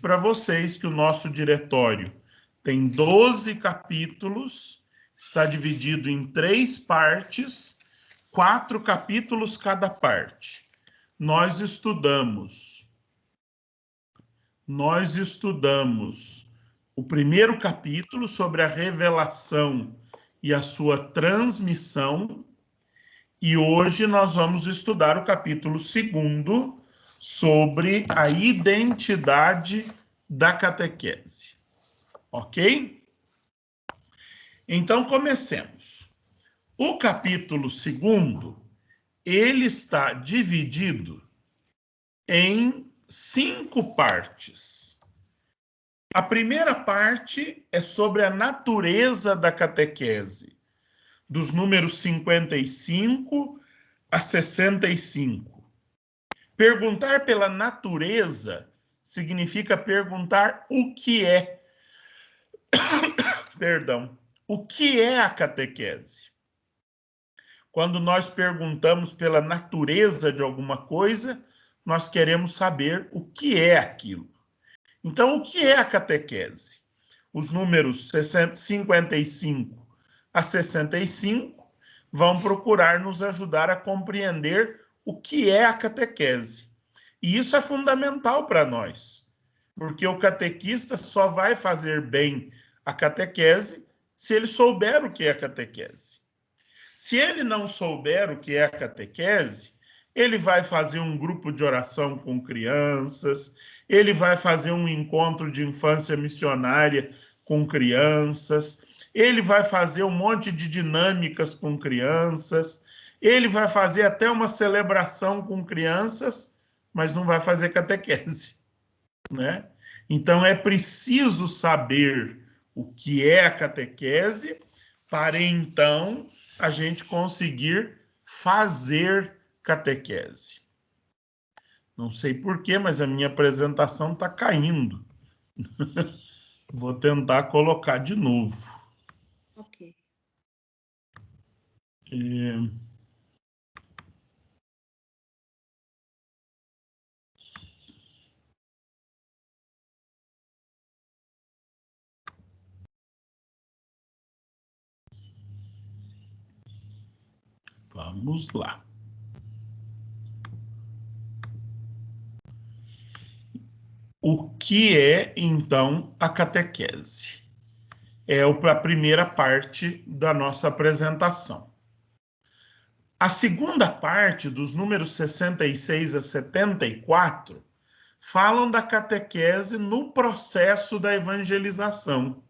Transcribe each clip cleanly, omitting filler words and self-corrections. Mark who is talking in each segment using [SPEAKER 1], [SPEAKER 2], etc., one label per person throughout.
[SPEAKER 1] para vocês que o nosso diretório tem 12 capítulos, está dividido em 3 partes, 4 capítulos cada parte. Nós estudamos o primeiro capítulo sobre a revelação e a sua transmissão, e hoje nós vamos estudar o capítulo 2 sobre a identidade da catequese. Ok? Então, comecemos. O capítulo 2, ele está dividido em 5 partes. A primeira parte é sobre a natureza da catequese, dos números 55 a 65. Perguntar pela natureza significa perguntar o que é. Perdão. O que é a catequese? Quando nós perguntamos pela natureza de alguma coisa, nós queremos saber o que é aquilo. Então, o que é a catequese? Os números 55 a 65 vão procurar nos ajudar a compreender o que é a catequese. E isso é fundamental para nós, porque o catequista só vai fazer bem a catequese se ele souber o que é a catequese. Se ele não souber o que é a catequese, ele vai fazer um grupo de oração com crianças, ele vai fazer um encontro de infância missionária com crianças, ele vai fazer um monte de dinâmicas com crianças, ele vai fazer até uma celebração com crianças, mas não vai fazer catequese, né? Então é preciso saber o que é a catequese para então a gente conseguir fazer catequese. Não sei porquê, mas a minha apresentação está caindo. Vou tentar colocar de novo.
[SPEAKER 2] Ok.
[SPEAKER 1] Vamos lá. O que é, então, a catequese? É a primeira parte da nossa apresentação. A segunda parte, dos números 66 a 74, falam da catequese no processo da evangelização.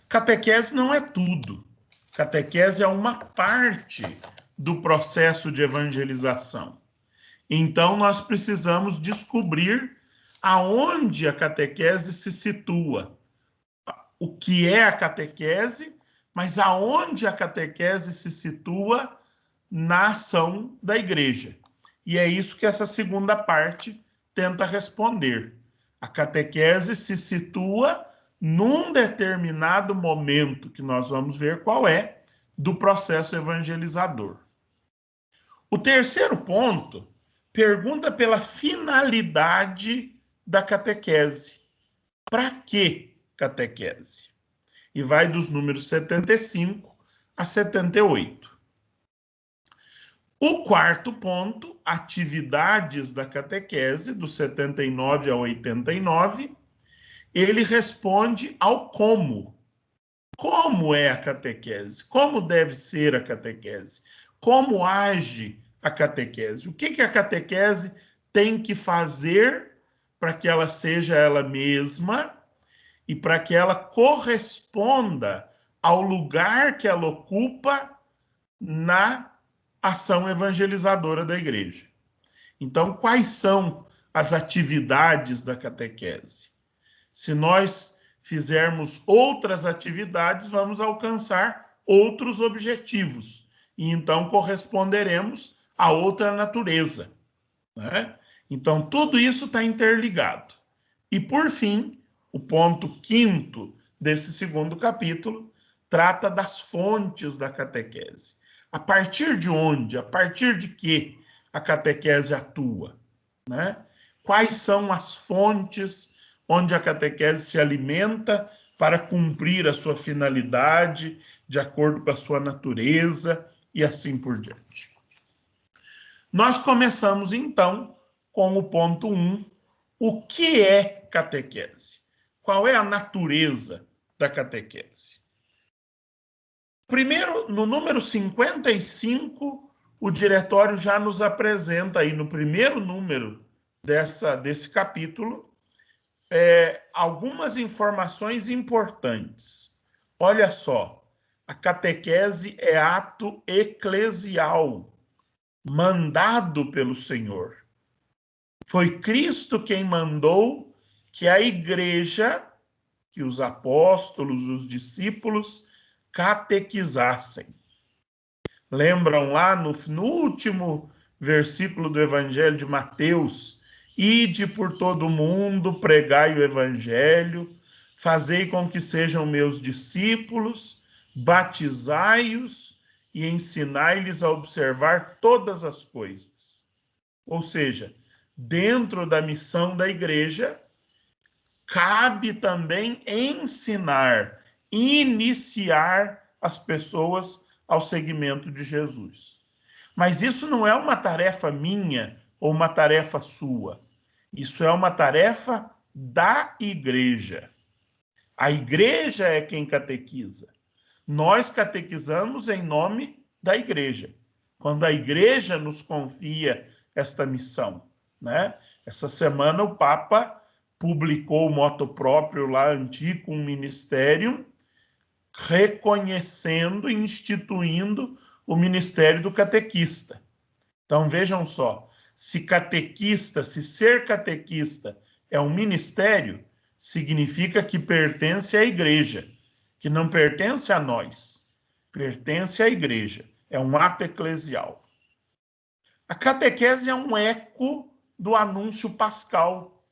[SPEAKER 1] Catequese não é tudo. Catequese é uma parte do processo de evangelização. Então, nós precisamos descobrir aonde a catequese se situa. O que é a catequese, mas aonde a catequese se situa na ação da igreja. E é isso que essa segunda parte tenta responder. A catequese se situa num determinado momento, que nós vamos ver qual é, do processo evangelizador. O terceiro ponto pergunta pela finalidade da catequese. Para que catequese? E vai dos números 75 a 78. O quarto ponto, atividades da catequese, do 79 ao 89, ele responde ao como. Como é a catequese? Como deve ser a catequese? Como age a catequese? O que a catequese tem que fazer para que ela seja ela mesma e para que ela corresponda ao lugar que ela ocupa na ação evangelizadora da igreja. Então, quais são as atividades da catequese? Se nós fizermos outras atividades, vamos alcançar outros objetivos. E então corresponderemos a outra natureza, né? Então, tudo isso está interligado. E, por fim, o ponto 5º desse segundo capítulo trata das fontes da catequese. A partir de onde, a partir de que a catequese atua, né? Quais são as fontes onde a catequese se alimenta para cumprir a sua finalidade, de acordo com a sua natureza e assim por diante. Nós começamos, então, com o ponto 1, o que é catequese? Qual é a natureza da catequese? Primeiro, no número 55, o diretório já nos apresenta aí no primeiro número desse capítulo algumas informações importantes. Olha só, a catequese é ato eclesial, mandado pelo Senhor. Foi Cristo quem mandou que a igreja, que os apóstolos, os discípulos, catequizassem. Lembram lá no último versículo do Evangelho de Mateus: ide por todo o mundo, pregai o Evangelho, fazei com que sejam meus discípulos, batizai-os e ensinai-lhes a observar todas as coisas. Ou seja, dentro da missão da igreja, cabe também ensinar, iniciar as pessoas ao seguimento de Jesus. Mas isso não é uma tarefa minha ou uma tarefa sua. Isso é uma tarefa da igreja. A igreja é quem catequiza. Nós catequizamos em nome da igreja. Quando a igreja nos confia esta missão, né? Essa semana o Papa publicou o moto próprio lá, Antiquum Ministerium, reconhecendo e instituindo o ministério do catequista. Então, vejam só, se ser catequista é um ministério, significa que pertence à igreja, que não pertence a nós, pertence à igreja, é um ato eclesial. A catequese é um eco do anúncio pascal.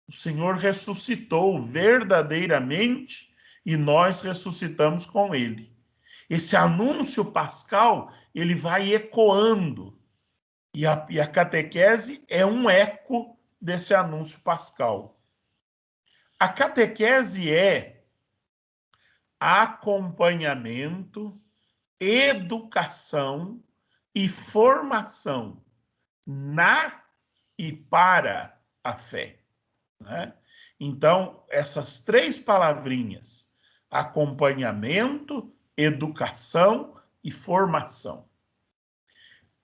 [SPEAKER 1] O Senhor ressuscitou verdadeiramente e nós ressuscitamos com ele. Esse anúncio pascal, ele vai ecoando. E a catequese é um eco desse anúncio pascal. A catequese é acompanhamento, educação e formação na e para a fé. Né? Então, essas três palavrinhas, acompanhamento, educação e formação.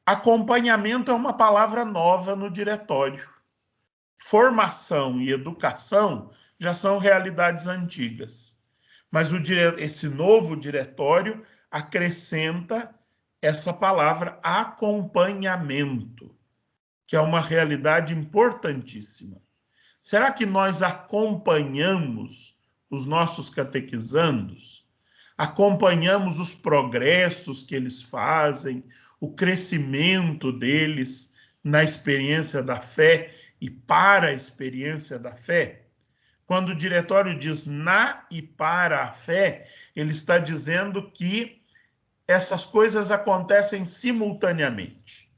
[SPEAKER 1] Acompanhamento é uma palavra nova no diretório. Formação e educação já são realidades antigas. Mas esse novo diretório acrescenta essa palavra acompanhamento, que é uma realidade importantíssima. Será que nós acompanhamos os nossos catequizandos? Acompanhamos os progressos que eles fazem, o crescimento deles na experiência da fé e para a experiência da fé? Quando o diretório diz na e para a fé, ele está dizendo que essas coisas acontecem simultaneamente.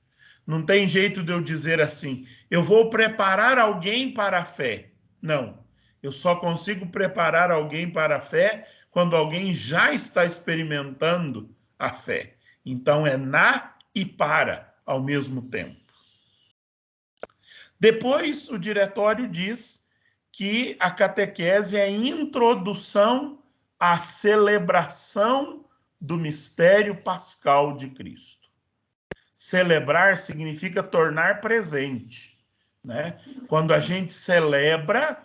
[SPEAKER 1] Não tem jeito de eu dizer assim, eu vou preparar alguém para a fé. Não, eu só consigo preparar alguém para a fé quando alguém já está experimentando a fé. Então é na e para ao mesmo tempo. Depois o diretório diz que a catequese é a introdução à celebração do mistério pascal de Cristo. Celebrar significa tornar presente, né? Quando a gente celebra,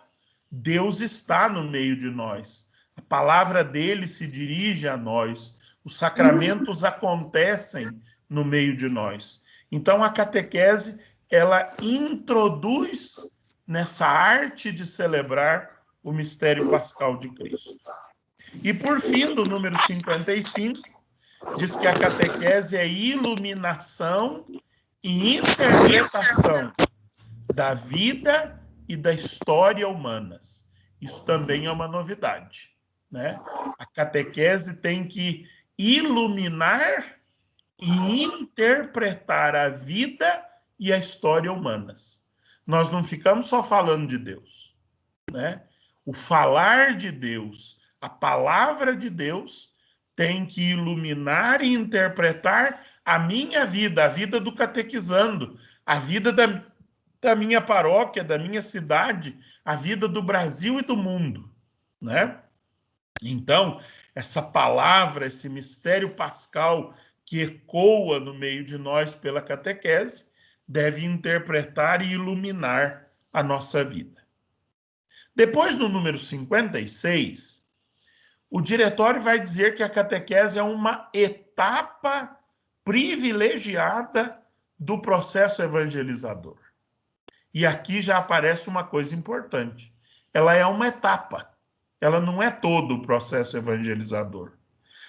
[SPEAKER 1] Deus está no meio de nós. A palavra dele se dirige a nós. Os sacramentos acontecem no meio de nós. Então, a catequese, ela introduz nessa arte de celebrar o mistério pascal de Cristo. E, por fim, do número 55, diz que a catequese é iluminação e interpretação da vida e da história humanas. Isso também é uma novidade, né? A catequese tem que iluminar e interpretar a vida e a história humanas. Nós não ficamos só falando de Deus. né? O falar de Deus, a palavra de Deus, tem que iluminar e interpretar a minha vida, a vida do catequizando, a vida da minha paróquia, da minha cidade, a vida do Brasil e do mundo, né? Então, essa palavra, esse mistério pascal que ecoa no meio de nós pela catequese, deve interpretar e iluminar a nossa vida. Depois, no número 56, o diretório vai dizer que a catequese é uma etapa privilegiada do processo evangelizador. E aqui já aparece uma coisa importante. Ela é uma etapa. Ela não é todo o processo evangelizador.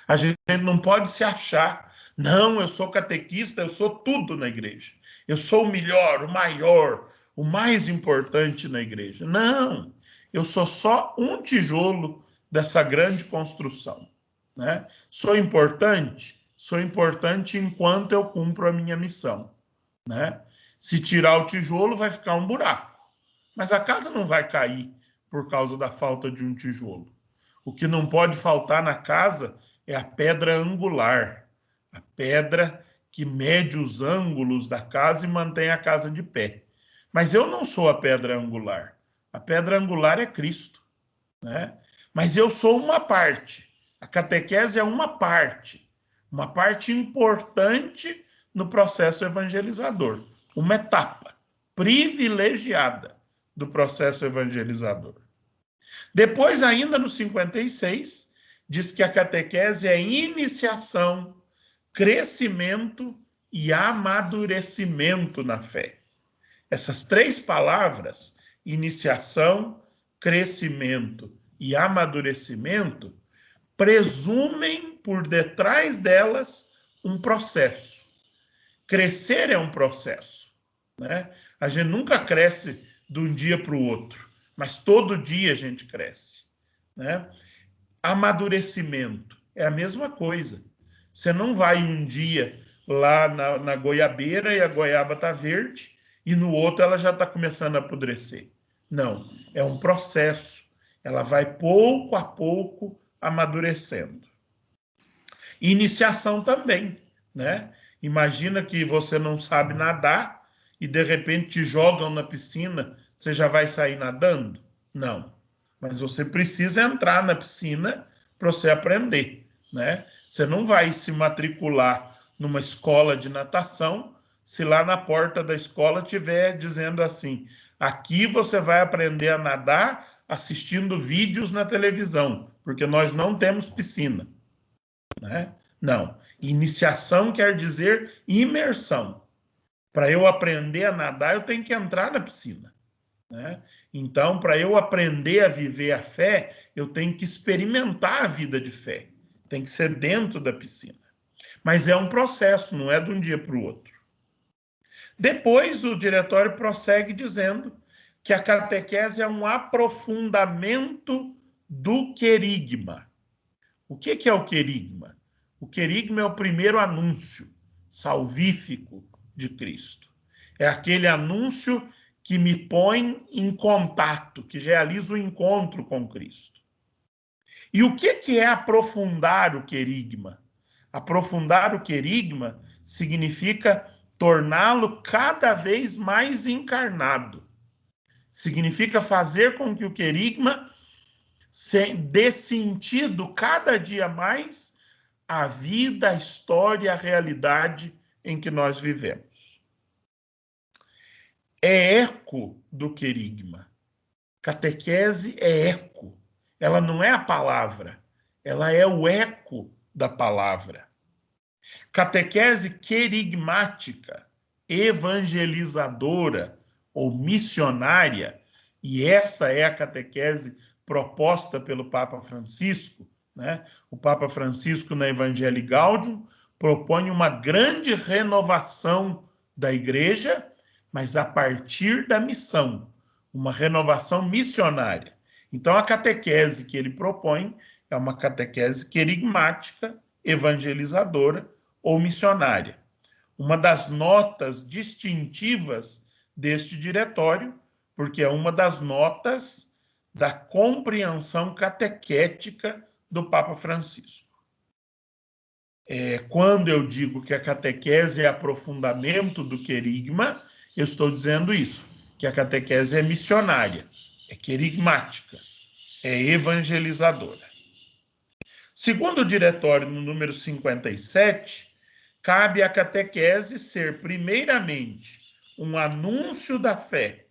[SPEAKER 1] A gente não pode se achar, não, eu sou catequista, eu sou tudo na igreja. Eu sou o melhor, o maior, o mais importante na igreja. Não, eu sou só um tijolo dessa grande construção, né? Sou importante enquanto eu cumpro a minha missão, né? Se tirar o tijolo, vai ficar um buraco. Mas a casa não vai cair por causa da falta de um tijolo. O que não pode faltar na casa é a pedra angular, a pedra que mede os ângulos da casa e mantém a casa de pé. Mas eu não sou a pedra angular. A pedra angular é Cristo, né? Mas eu sou uma parte. A catequese é uma parte importante no processo evangelizador, uma etapa privilegiada do processo evangelizador. Depois, ainda no 56, diz que a catequese é iniciação, crescimento e amadurecimento na fé. Essas três palavras, iniciação, crescimento e amadurecimento, presumem por detrás delas um processo. Crescer é um processo, né? A gente nunca cresce de um dia para o outro, mas todo dia a gente cresce, né? Amadurecimento é a mesma coisa. Você não vai um dia lá na goiabeira e a goiaba está verde e no outro ela já está começando a apodrecer. Não, é um processo. Ela vai pouco a pouco amadurecendo. Iniciação também, né? Imagina que você não sabe nadar e de repente te jogam na piscina, você já vai sair nadando? Não. Mas você precisa entrar na piscina para você aprender, né? Você não vai se matricular numa escola de natação se lá na porta da escola tiver dizendo assim: aqui você vai aprender a nadar assistindo vídeos na televisão, porque nós não temos piscina, né? Não. Iniciação quer dizer imersão. Para eu aprender a nadar, eu tenho que entrar na piscina, né? Então, para eu aprender a viver a fé, eu tenho que experimentar a vida de fé. Tem que ser dentro da piscina. Mas é um processo, não é de um dia para o outro. Depois, o diretório prossegue dizendo que a catequese é um aprofundamento do querigma. O que é o querigma? O querigma é o primeiro anúncio salvífico de Cristo. É aquele anúncio que me põe em contato, que realiza o encontro com Cristo. E o que é aprofundar o querigma? Aprofundar o querigma significa torná-lo cada vez mais encarnado. Significa fazer com que o querigma dê sentido cada dia mais à vida, à história, à realidade em que nós vivemos. É eco do querigma. Catequese é eco. Ela não é a palavra, ela é o eco da palavra. Catequese querigmática, evangelizadora ou missionária, e essa é a catequese proposta pelo Papa Francisco, né? O Papa Francisco, na Evangelii Gaudium, propõe uma grande renovação da igreja, mas a partir da missão, uma renovação missionária. Então, a catequese que ele propõe é uma catequese querigmática, evangelizadora ou missionária. Uma das notas distintivas deste diretório, porque é uma das notas da compreensão catequética do Papa Francisco. Quando eu digo que a catequese é aprofundamento do querigma, eu estou dizendo isso, que a catequese é missionária, é querigmática, é evangelizadora. Segundo o diretório no número 57, cabe à catequese ser, primeiramente, um anúncio da fé,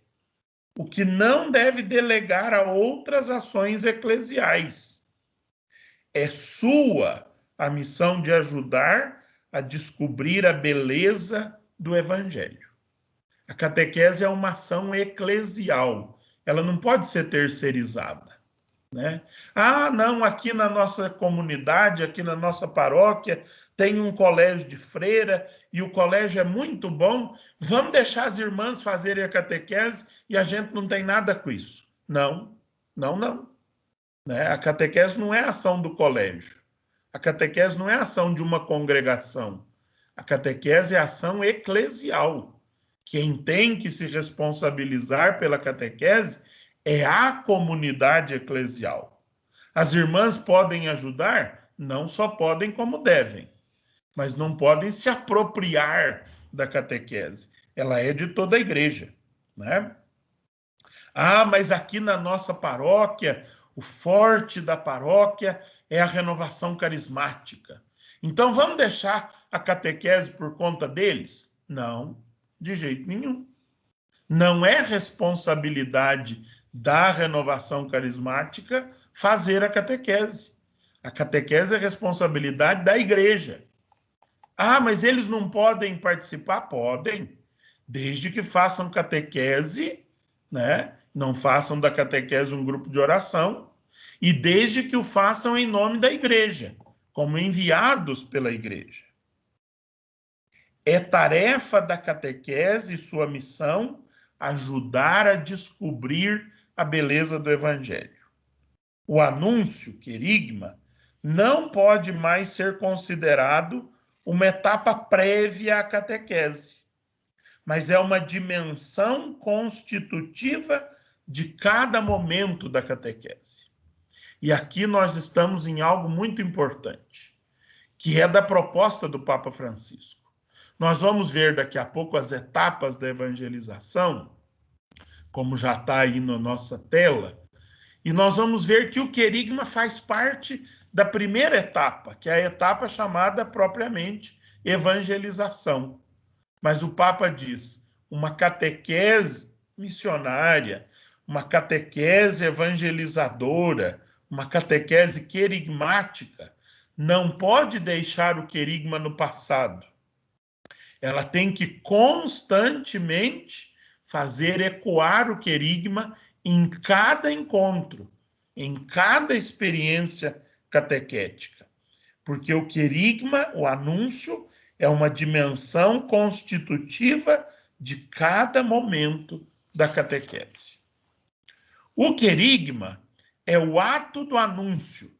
[SPEAKER 1] o que não deve delegar a outras ações eclesiais. É sua a missão de ajudar a descobrir a beleza do Evangelho. A catequese é uma ação eclesial, ela não pode ser terceirizada, né? Ah, não, aqui na nossa comunidade, aqui na nossa paróquia, tem um colégio de freira e o colégio é muito bom, vamos deixar as irmãs fazerem a catequese e a gente não tem nada com isso. Não, não, não. Né? A catequese não é ação do colégio. A catequese não é ação de uma congregação. A catequese é ação eclesial. Quem tem que se responsabilizar pela catequese é a comunidade eclesial. As irmãs podem ajudar? Não só podem, como devem. Mas não podem se apropriar da catequese. Ela é de toda a igreja, né? Ah, mas aqui na nossa paróquia, o forte da paróquia é a renovação carismática. Então vamos deixar a catequese por conta deles? Não, de jeito nenhum. Não é responsabilidade da renovação carismática fazer a catequese. A catequese é responsabilidade da igreja. Ah, mas eles não podem participar? Podem, desde que façam catequese, né? Não façam da catequese um grupo de oração, e desde que o façam em nome da igreja, como enviados pela igreja. É tarefa da catequese e sua missão ajudar a descobrir a beleza do evangelho. O anúncio, querigma, não pode mais ser considerado uma etapa prévia à catequese, mas é uma dimensão constitutiva de cada momento da catequese. E aqui nós estamos em algo muito importante, que é da proposta do Papa Francisco. Nós vamos ver daqui a pouco as etapas da evangelização, como já está aí na nossa tela, e nós vamos ver que o querigma faz parte da primeira etapa, que é a etapa chamada propriamente evangelização. Mas o Papa diz, uma catequese missionária, uma catequese evangelizadora, uma catequese querigmática, não pode deixar o querigma no passado. Ela tem que constantemente fazer ecoar o querigma em cada encontro, em cada experiência catequética. Porque o querigma, o anúncio, é uma dimensão constitutiva de cada momento da catequese. O querigma é o ato do anúncio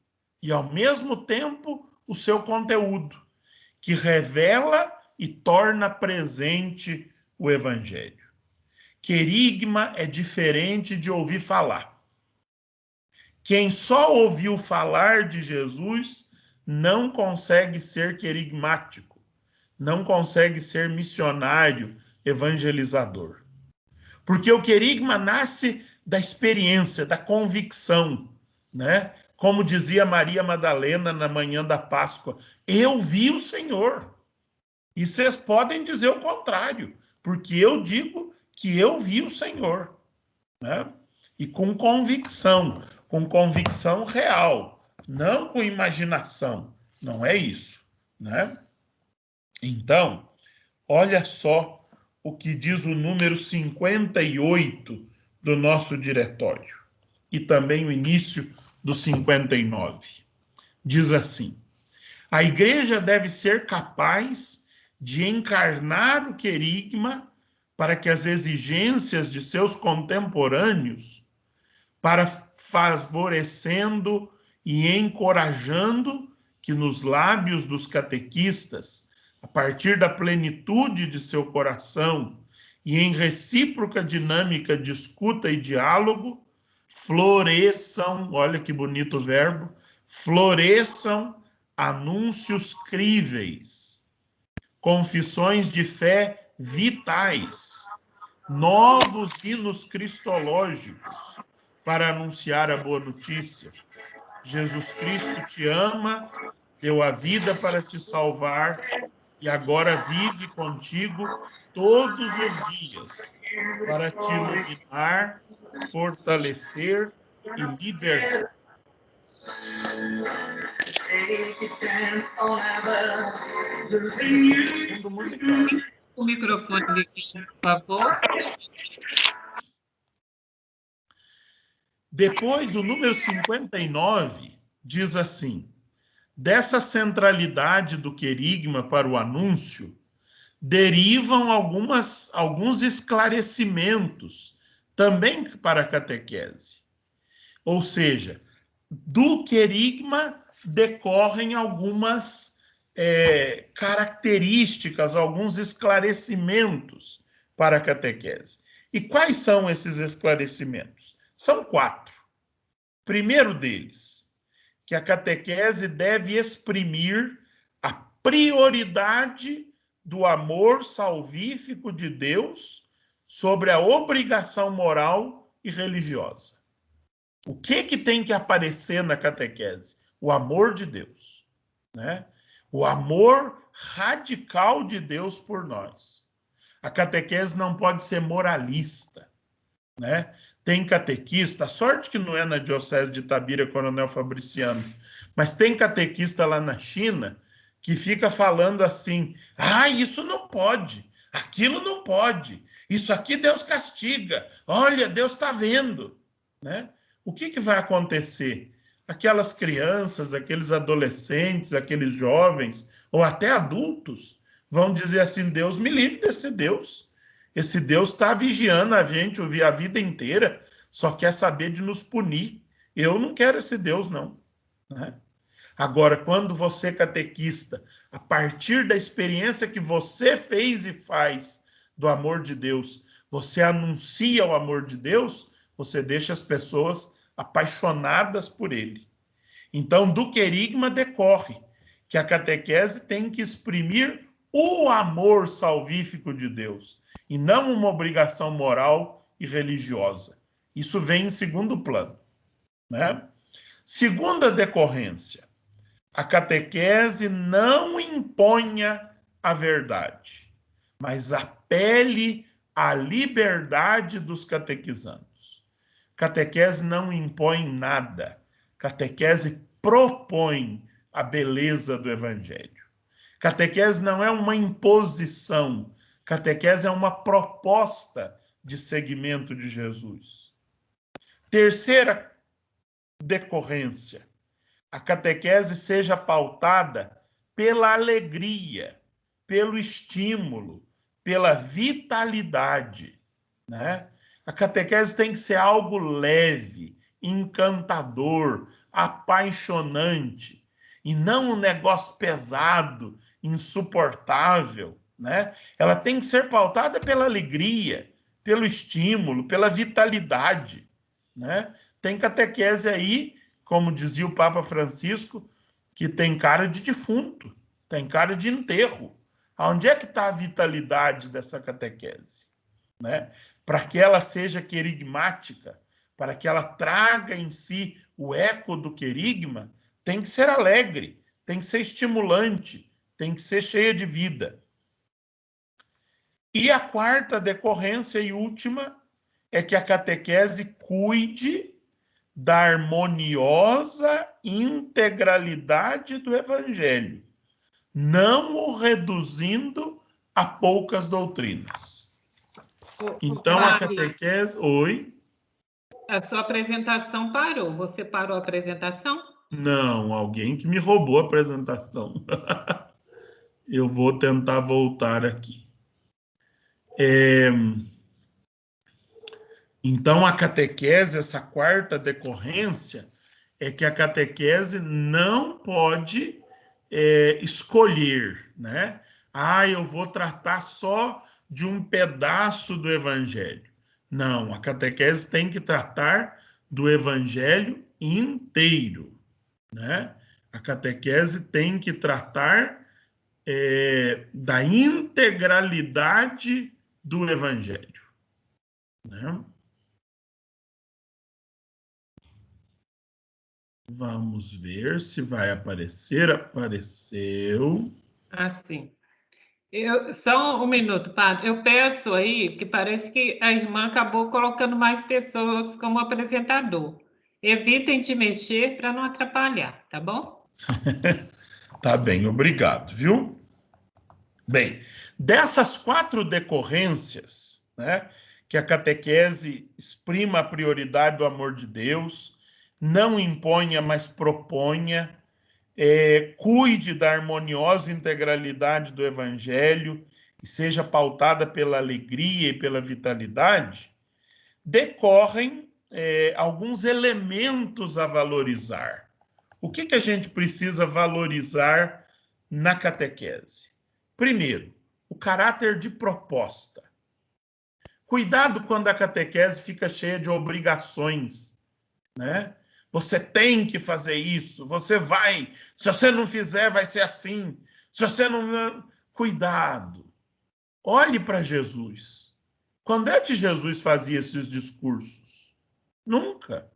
[SPEAKER 1] e, ao mesmo tempo, o seu conteúdo, que revela e torna presente o evangelho. Querigma é diferente de ouvir falar. Quem só ouviu falar de Jesus não consegue ser querigmático, não consegue ser missionário, evangelizador. Porque o querigma nasce da experiência, da convicção, né? Como dizia Maria Madalena na manhã da Páscoa, eu vi o Senhor. E vocês podem dizer o contrário, porque eu digo que eu vi o Senhor, né? E com convicção real, não com imaginação, não é isso, né? Então, olha só o que diz o número 58 do nosso diretório, e também o início do 59. Diz assim, a igreja deve ser capaz de encarnar o querigma para que as exigências de seus contemporâneos, para favorecendo e encorajando que nos lábios dos catequistas, a partir da plenitude de seu coração e em recíproca dinâmica de escuta e diálogo, floresçam, olha que bonito verbo, floresçam anúncios críveis, confissões de fé vitais, novos hinos cristológicos para anunciar a boa notícia. Jesus Cristo te ama, deu a vida para te salvar e agora vive contigo todos os dias para te iluminar, fortalecer e libertar. Fundo musical.
[SPEAKER 2] O microfone aqui, por favor.
[SPEAKER 1] Depois, o número 59 diz assim: dessa centralidade do querigma para o anúncio, derivam alguns esclarecimentos também para a catequese. Ou seja, do querigma decorrem algumas características, alguns esclarecimentos para a catequese. E quais são esses esclarecimentos? São 4. Primeiro deles, que a catequese deve exprimir a prioridade do amor salvífico de Deus sobre a obrigação moral e religiosa. O que tem que aparecer na catequese? O amor de Deus, né? O amor radical de Deus por nós. A catequese não pode ser moralista, né? Tem catequista, a sorte que não é na Diocese de Itabira, Coronel Fabriciano, mas tem catequista lá na China que fica falando assim: isso não pode, aquilo não pode, isso aqui Deus castiga, olha, Deus está vendo, né? O que vai acontecer? Aquelas crianças, aqueles adolescentes, aqueles jovens, ou até adultos, vão dizer assim: Deus me livre desse Deus. Esse Deus está vigiando a gente a vida inteira, só quer saber de nos punir. Eu não quero esse Deus, não. Né? Agora, quando você, catequista, a partir da experiência que você fez e faz do amor de Deus, você anuncia o amor de Deus, você deixa as pessoas apaixonadas por ele. Então, do querigma decorre que a catequese tem que exprimir o amor salvífico de Deus, e não uma obrigação moral e religiosa. Isso vem em segundo plano. Né? Segunda decorrência, a catequese não imponha a verdade, mas apele à liberdade dos catequizandos. Catequese não impõe nada. Catequese propõe a beleza do evangelho. Catequese não é uma imposição. Catequese é uma proposta de seguimento de Jesus. Terceira decorrência, a catequese seja pautada pela alegria, pelo estímulo, pela vitalidade, né? A catequese tem que ser algo leve, encantador, apaixonante, e não um negócio pesado, insuportável, né? Ela tem que ser pautada pela alegria, pelo estímulo, pela vitalidade, né? Tem catequese aí, como dizia o Papa Francisco, que tem cara de defunto, tem cara de enterro. Onde é que está a vitalidade dessa catequese? Né? Para que ela seja querigmática, para que ela traga em si o eco do querigma, tem que ser alegre, tem que ser estimulante, tem que ser cheia de vida. E a quarta decorrência e última é que a catequese cuide da harmoniosa integralidade do evangelho, não o reduzindo a poucas doutrinas. Então, a catequese... Oi?
[SPEAKER 2] A sua apresentação parou. Você parou a apresentação?
[SPEAKER 1] Não, alguém que me roubou a apresentação. Eu vou tentar voltar aqui. Então, a catequese, essa quarta decorrência, é que a catequese não pode escolher, né? Eu vou tratar só de um pedaço do evangelho. Não, a catequese tem que tratar do Evangelho inteiro, né? A catequese tem que tratar da integralidade do Evangelho, né? Vamos ver se vai aparecer. Apareceu.
[SPEAKER 2] Assim. Só um minuto, padre. Eu peço aí, que parece que a irmã acabou colocando mais pessoas como apresentador. Evitem de mexer para não atrapalhar, tá bom?
[SPEAKER 1] Tá bem, obrigado, viu? Bem, dessas 4 decorrências, né, que a catequese exprima a prioridade do amor de Deus, não imponha, mas proponha, cuide da harmoniosa integralidade do Evangelho e seja pautada pela alegria e pela vitalidade, decorrem alguns elementos a valorizar. O que a gente precisa valorizar na catequese? Primeiro, o caráter de proposta. Cuidado quando a catequese fica cheia de obrigações, né? Você tem que fazer isso, você vai, se você não fizer, vai ser assim. Se você não. Cuidado. Olhe para Jesus. Quando é que Jesus fazia esses discursos? Nunca,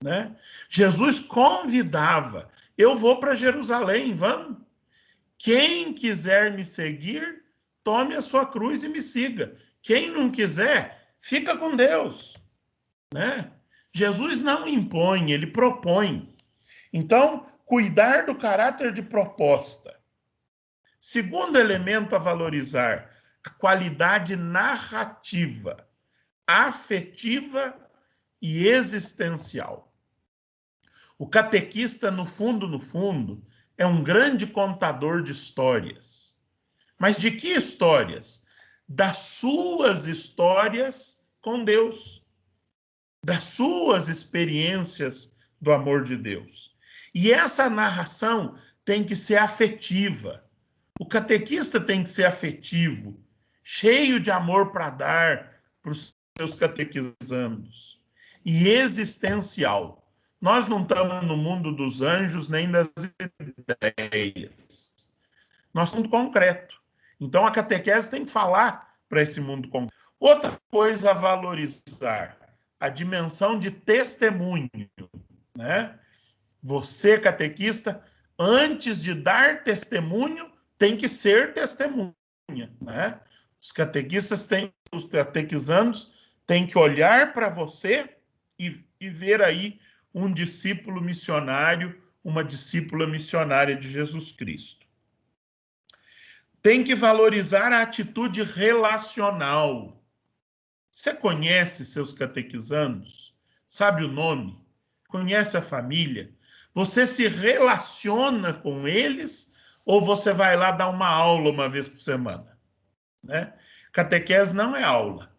[SPEAKER 1] né? Jesus convidava. Eu vou para Jerusalém, vamos? Quem quiser me seguir, tome a sua cruz e me siga. Quem não quiser, fica com Deus, né? Jesus não impõe, ele propõe. Então, cuidar do caráter de proposta. Segundo elemento a valorizar, a qualidade narrativa, afetiva e existencial. O catequista, no fundo, é um grande contador de histórias. Mas de que histórias? Das suas histórias com Deus, das suas experiências do amor de Deus. E essa narração tem que ser afetiva. O catequista tem que ser afetivo, cheio de amor para dar para os seus catequizandos. E existencial. Nós não estamos no mundo dos anjos nem das ideias. Nós somos concreto. Então a catequese tem que falar para esse mundo concreto. Outra coisa a valorizar, a dimensão de testemunho, né? Você, catequista, antes de dar testemunho, tem que ser testemunha, né? Os catequizandos têm que olhar para você e ver aí um discípulo missionário, uma discípula missionária de Jesus Cristo. Tem que valorizar a atitude relacional. Você conhece seus catequizandos? Sabe o nome? Conhece a família? Você se relaciona com eles ou você vai lá dar uma aula uma vez por semana? Né? Catequese não é aula.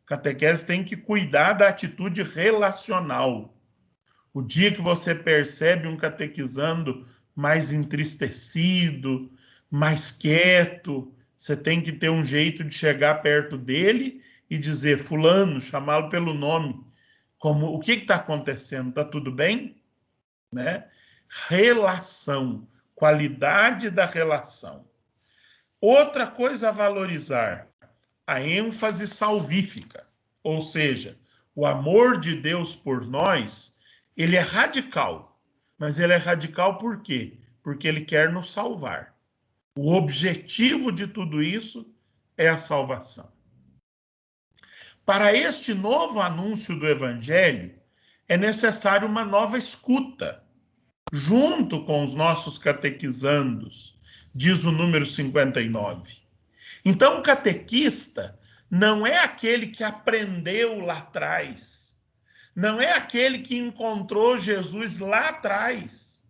[SPEAKER 1] Catequese tem que cuidar da atitude relacional. O dia que você percebe um catequizando mais entristecido, mais quieto, você tem que ter um jeito de chegar perto dele e dizer, fulano, chamá-lo pelo nome. Como, o que está acontecendo? Está tudo bem? Né? Relação, qualidade da relação. Outra coisa a valorizar, a ênfase salvífica, ou seja, o amor de Deus por nós, ele é radical, mas ele é radical por quê? Porque ele quer nos salvar. O objetivo de tudo isso é a salvação. Para este novo anúncio do Evangelho, é necessário uma nova escuta, junto com os nossos catequizandos, diz o número 59. Então, o catequista não é aquele que aprendeu lá atrás, não é aquele que encontrou Jesus lá atrás.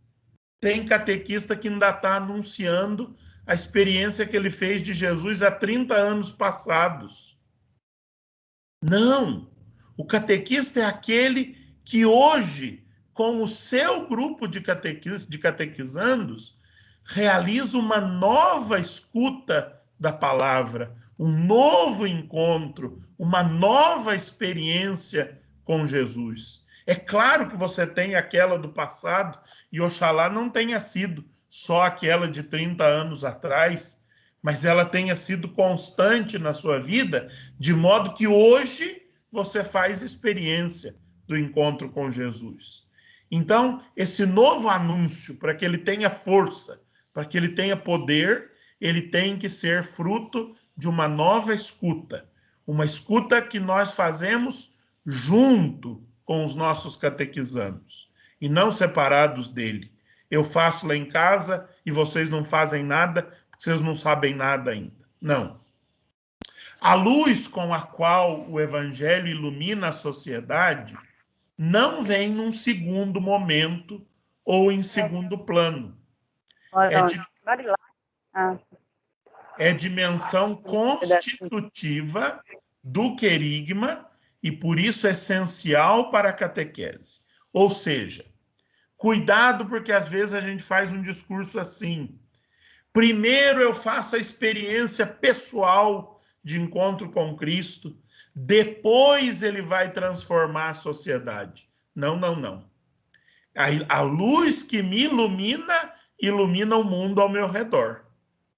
[SPEAKER 1] Tem catequista que ainda está anunciando a experiência que ele fez de Jesus há 30 anos passados. Não, o catequista é aquele que hoje, com o seu grupo de catequizandos, realiza uma nova escuta da palavra, um novo encontro, uma nova experiência com Jesus. É claro que você tem aquela do passado, e oxalá não tenha sido só aquela de 30 anos atrás, mas ela tenha sido constante na sua vida, de modo que hoje você faz experiência do encontro com Jesus. Então, esse novo anúncio, para que ele tenha força, para que ele tenha poder, ele tem que ser fruto de uma nova escuta. Uma escuta que nós fazemos junto com os nossos catequizandos e não separados dele. Eu faço lá em casa e vocês não fazem nada porque vocês não sabem nada ainda. Não. A luz com a qual o evangelho ilumina a sociedade não vem num segundo momento ou em segundo plano. É dimensão constitutiva do querigma e, por isso, essencial para a catequese. Ou seja, cuidado, porque às vezes a gente faz um discurso assim: primeiro eu faço a experiência pessoal de encontro com Cristo, depois ele vai transformar a sociedade. Não, não, não. A luz que me ilumina, ilumina o mundo ao meu redor.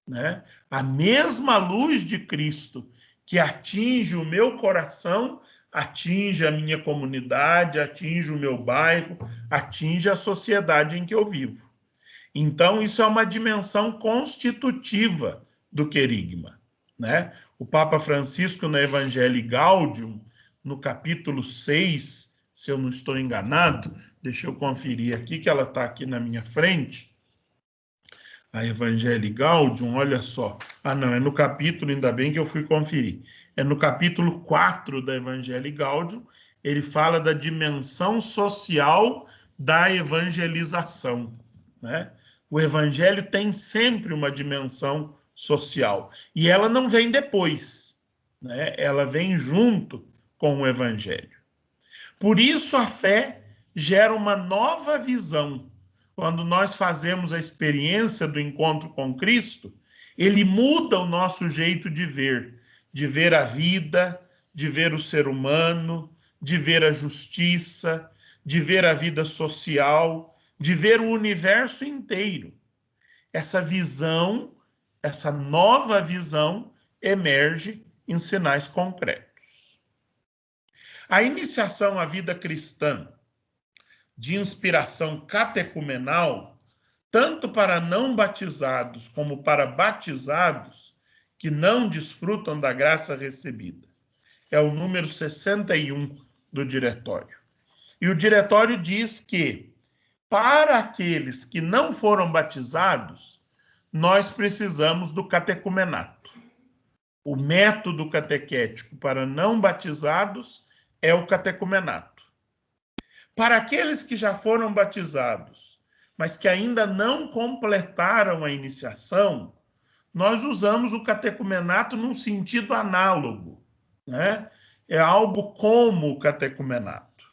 [SPEAKER 1] Né? A mesma luz de Cristo que atinge o meu coração, atinge a minha comunidade, atinge o meu bairro, atinge a sociedade em que eu vivo. Então, isso é uma dimensão constitutiva do querigma. Né? O Papa Francisco, na Evangelii Gaudium, no capítulo 6, se eu não estou enganado, deixa eu conferir aqui, que ela está aqui na minha frente, a Evangelii Gaudium, olha só. Ah, não, é no capítulo, ainda bem que eu fui conferir. É no capítulo 4 da Evangelii Gaudium, ele fala da dimensão social da evangelização. Né? O evangelho tem sempre uma dimensão social. E ela não vem depois. Né? Ela vem junto com o evangelho. Por isso a fé gera uma nova visão. Quando nós fazemos a experiência do encontro com Cristo, ele muda o nosso jeito de ver a vida, de ver o ser humano, de ver a justiça, de ver a vida social, de ver o universo inteiro. Essa visão, essa nova visão, emerge em sinais concretos. A iniciação à vida cristã de inspiração catecumenal, tanto para não batizados como para batizados que não desfrutam da graça recebida. É o número 61 do diretório. E o diretório diz que, para aqueles que não foram batizados, nós precisamos do catecumenato. O método catequético para não batizados é o catecumenato. Para aqueles que já foram batizados, mas que ainda não completaram a iniciação, nós usamos o catecumenato num sentido análogo, né? É algo como o catecumenato.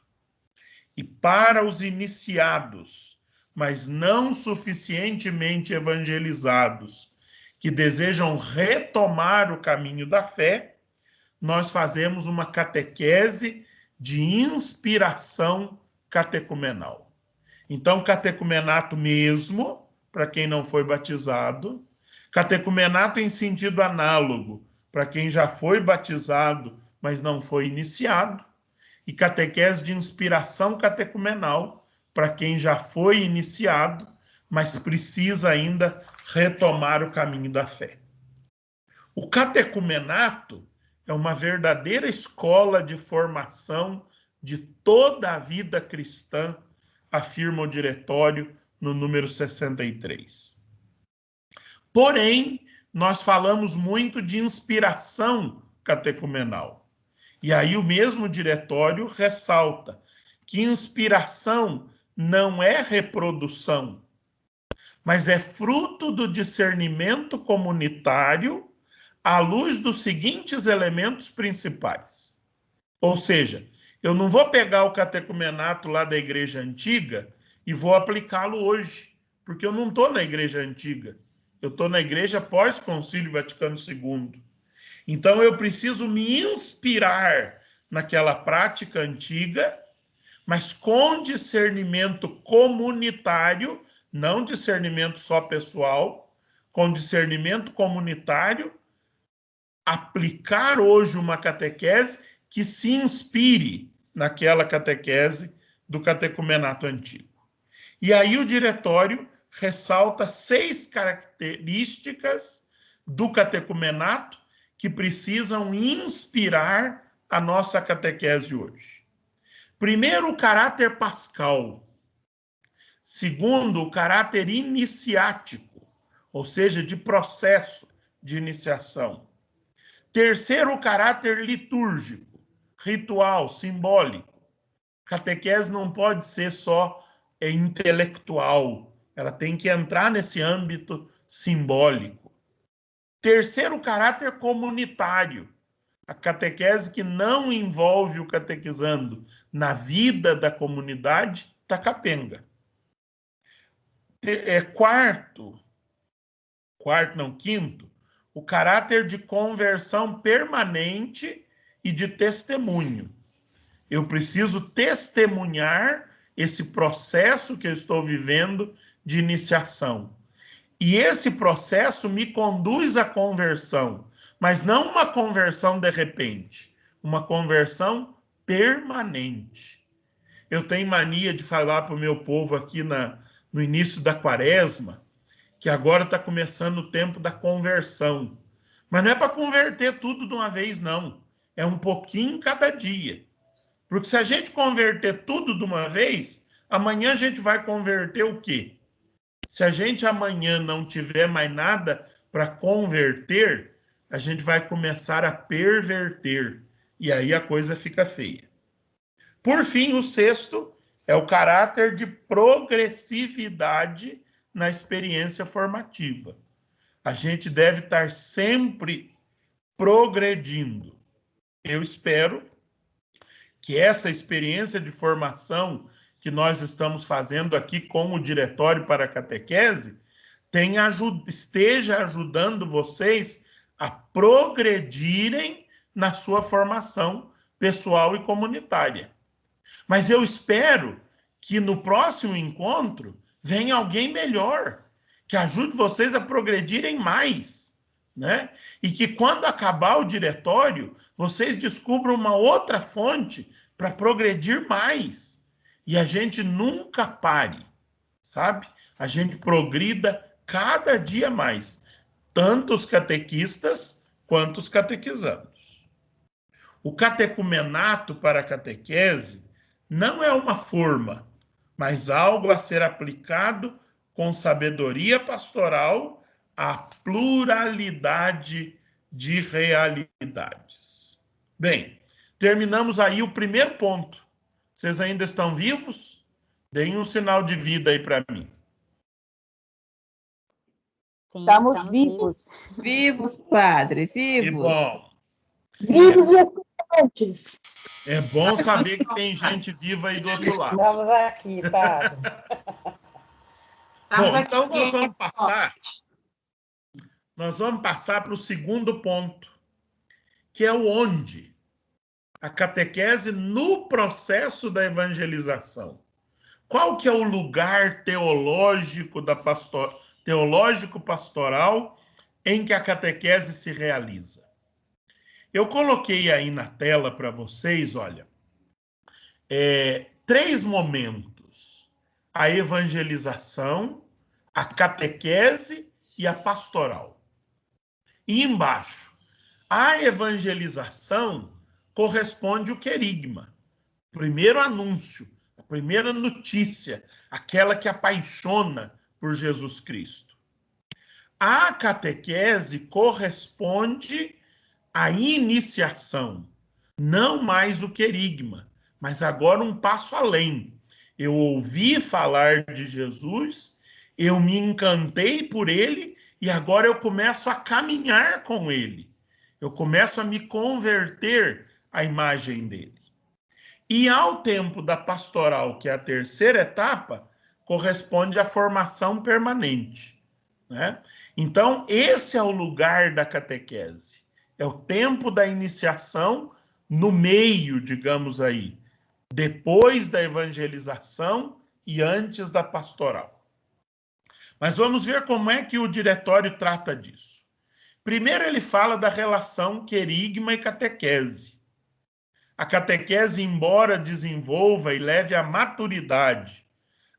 [SPEAKER 1] E para os iniciados, mas não suficientemente evangelizados, que desejam retomar o caminho da fé, nós fazemos uma catequese de inspiração catecumenal. Então, catecumenato mesmo, para quem não foi batizado, catecumenato em sentido análogo, para quem já foi batizado, mas não foi iniciado, e catequese de inspiração catecumenal, para quem já foi iniciado, mas precisa ainda retomar o caminho da fé. O catecumenato é uma verdadeira escola de formação de toda a vida cristã, afirma o diretório no número 63. Porém, nós falamos muito de inspiração catecumenal. E aí o mesmo diretório ressalta que inspiração não é reprodução, mas é fruto do discernimento comunitário à luz dos seguintes elementos principais. Ou seja, eu não vou pegar o catecumenato lá da igreja antiga e vou aplicá-lo hoje, porque eu não estou na igreja antiga, eu estou na igreja pós-Concílio Vaticano II. Então eu preciso me inspirar naquela prática antiga mas com discernimento comunitário, não discernimento só pessoal, com discernimento comunitário, aplicar hoje uma catequese que se inspire naquela catequese do catecumenato antigo. E aí o diretório ressalta 6 características do catecumenato que precisam inspirar a nossa catequese hoje. Primeiro, o caráter pascal. Segundo, o caráter iniciático, ou seja, de processo de iniciação. Terceiro, o caráter litúrgico, ritual, simbólico. Catequese não pode ser só intelectual, ela tem que entrar nesse âmbito simbólico. Terceiro, o caráter comunitário. A catequese que não envolve o catequizando na vida da comunidade está capenga. Quinto, o caráter de conversão permanente e de testemunho. Eu preciso testemunhar esse processo que eu estou vivendo de iniciação. E esse processo me conduz à conversão, mas não uma conversão de repente, uma conversão permanente. Eu tenho mania de falar para o meu povo aqui no início da quaresma, que agora está começando o tempo da conversão. Mas não é para converter tudo de uma vez, não. É um pouquinho cada dia. Porque se a gente converter tudo de uma vez, amanhã a gente vai converter o quê? Se a gente amanhã não tiver mais nada para converter, a gente vai começar a perverter. E aí a coisa fica feia. Por fim, o sexto é o caráter de progressividade na experiência formativa. A gente deve estar sempre progredindo. Eu espero que essa experiência de formação que nós estamos fazendo aqui com o Diretório para a Catequese esteja ajudando vocês a progredirem na sua formação pessoal e comunitária. Mas eu espero que no próximo encontro venha alguém melhor, que ajude vocês a progredirem mais, né? E que quando acabar o diretório, vocês descubram uma outra fonte para progredir mais. E a gente nunca pare, sabe? A gente progrida cada dia mais, tanto os catequistas quanto os catequizandos. O catecumenato para a catequese não é uma forma, mas algo a ser aplicado com sabedoria pastoral à pluralidade de realidades. Bem, terminamos aí o primeiro ponto. Vocês ainda estão vivos? Deem um sinal de vida aí para mim.
[SPEAKER 3] Sim, estamos vivos.
[SPEAKER 2] Vivos, padre, vivos.
[SPEAKER 1] Que bom.
[SPEAKER 4] Vivos e atuantes.
[SPEAKER 1] É bom saber que tem gente viva aí do outro lado.
[SPEAKER 4] Estamos aqui, padre.
[SPEAKER 1] Bom, então nós vamos passar para o segundo ponto, que é o onde. A catequese no processo da evangelização. Qual que é o lugar teológico-pastoral em que a catequese se realiza? Eu coloquei aí na tela para vocês, olha, 3 momentos: a evangelização, a catequese e a pastoral. E embaixo, a evangelização corresponde o querigma, primeiro anúncio, a primeira notícia, aquela que apaixona por Jesus Cristo. A catequese corresponde à iniciação, não mais o querigma, mas agora um passo além. Eu ouvi falar de Jesus, eu me encantei por ele e agora eu começo a caminhar com ele. Eu começo a me converter à imagem dele. E ao tempo da pastoral, que é a terceira etapa, corresponde à formação permanente, né? Então, esse é o lugar da catequese. É o tempo da iniciação no meio, digamos aí, depois da evangelização e antes da pastoral. Mas vamos ver como é que o diretório trata disso. Primeiro ele fala da relação querigma e catequese. A catequese, embora desenvolva e leve à maturidade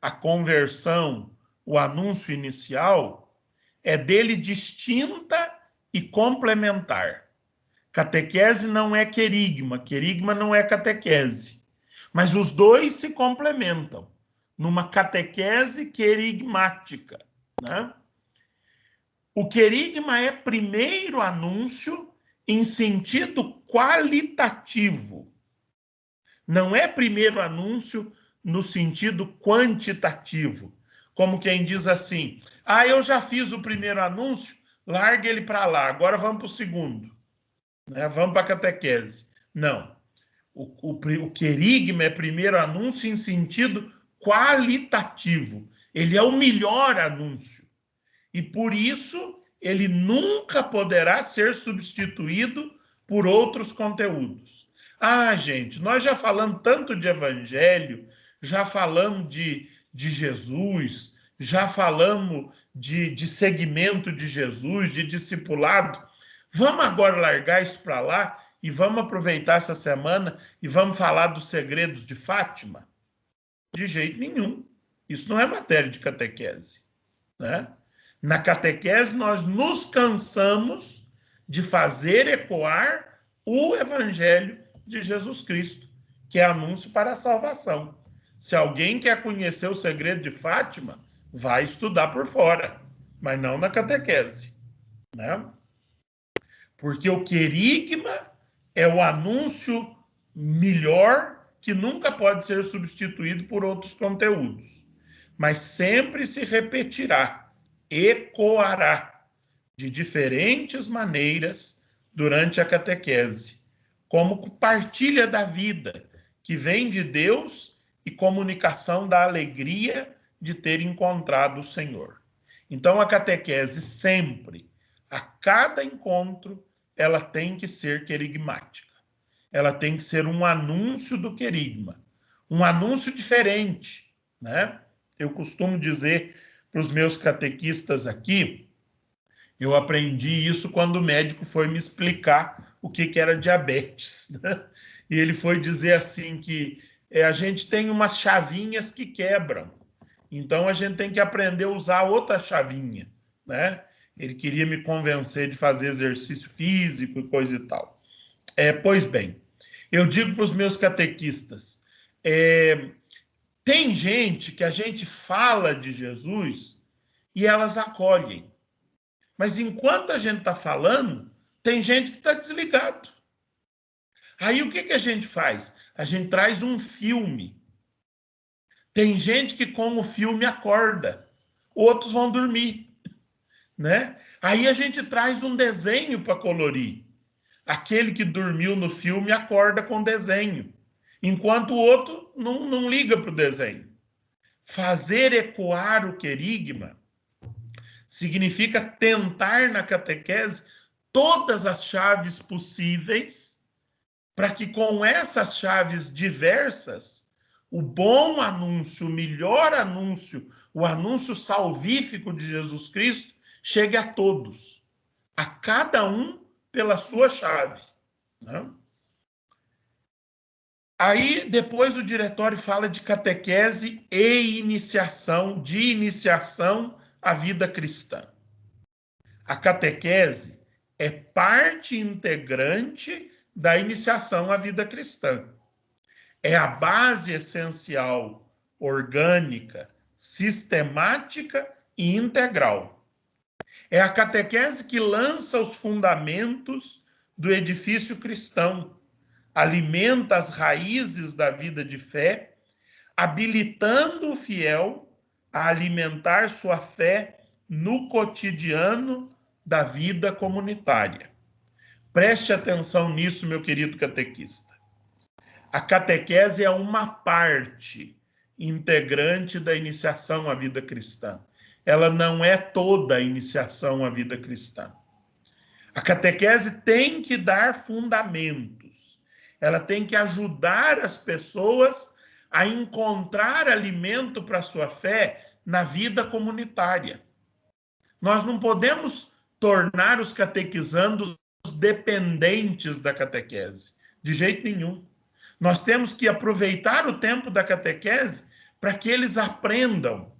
[SPEAKER 1] a conversão, o anúncio inicial, é dele distinta e complementar. Catequese não é querigma, querigma não é catequese. Mas os dois se complementam numa catequese querigmática, né? O querigma é primeiro anúncio em sentido qualitativo. Não é primeiro anúncio no sentido quantitativo. Como quem diz assim, eu já fiz o primeiro anúncio, larga ele para lá, agora vamos para o segundo. Né? Vamos para a catequese. Não. O querigma é primeiro anúncio em sentido qualitativo. Ele é o melhor anúncio. E por isso ele nunca poderá ser substituído por outros conteúdos. Gente, nós já falamos tanto de evangelho, já falamos de Jesus, já falamos de segmento de Jesus, de discipulado. Vamos agora largar isso para lá e vamos aproveitar essa semana e vamos falar dos segredos de Fátima? De jeito nenhum. Isso não é matéria de catequese, né? Na catequese, nós nos cansamos de fazer ecoar o evangelho de Jesus Cristo, que é anúncio para a salvação. Se alguém quer conhecer o segredo de Fátima, vai estudar por fora, mas não na catequese, né? Porque o querigma é o anúncio melhor que nunca pode ser substituído por outros conteúdos, mas sempre se repetirá, ecoará de diferentes maneiras durante a catequese, como partilha da vida que vem de Deus e comunicação da alegria de ter encontrado o Senhor. Então a catequese sempre, a cada encontro, ela tem que ser querigmática. Ela tem que ser um anúncio do querigma, um anúncio diferente, né? Eu costumo dizer para os meus catequistas aqui, eu aprendi isso quando o médico foi me explicar o que era diabetes, né? E ele foi dizer assim que a gente tem umas chavinhas que quebram, então a gente tem que aprender a usar outra chavinha, né? Ele queria me convencer de fazer exercício físico e coisa e tal. Pois bem, eu digo para os meus catequistas, tem gente que a gente fala de Jesus e elas acolhem. Mas enquanto a gente está falando, tem gente que está desligado. Aí o que a gente faz? A gente traz um filme. Tem gente que com o filme acorda, outros vão dormir, né? Aí a gente traz um desenho para colorir. Aquele que dormiu no filme acorda com desenho, enquanto o outro não liga para o desenho. Fazer ecoar o querigma significa tentar na catequese todas as chaves possíveis para que com essas chaves diversas, o bom anúncio, o melhor anúncio, o anúncio salvífico de Jesus Cristo chegue a todos, a cada um pela sua chave, né? Aí, depois o diretório fala de catequese e iniciação, de iniciação à vida cristã. A catequese é parte integrante da iniciação à vida cristã. É a base essencial, orgânica, sistemática e integral. É a catequese que lança os fundamentos do edifício cristão, alimenta as raízes da vida de fé, habilitando o fiel a alimentar sua fé no cotidiano da vida comunitária. Preste atenção nisso, meu querido catequista. A catequese é uma parte integrante da iniciação à vida cristã. Ela não é toda a iniciação à vida cristã. A catequese tem que dar fundamentos. Ela tem que ajudar as pessoas a encontrar alimento para a sua fé na vida comunitária. Nós não podemos tornar os catequizandos dependentes da catequese, de jeito nenhum. Nós temos que aproveitar o tempo da catequese para que eles aprendam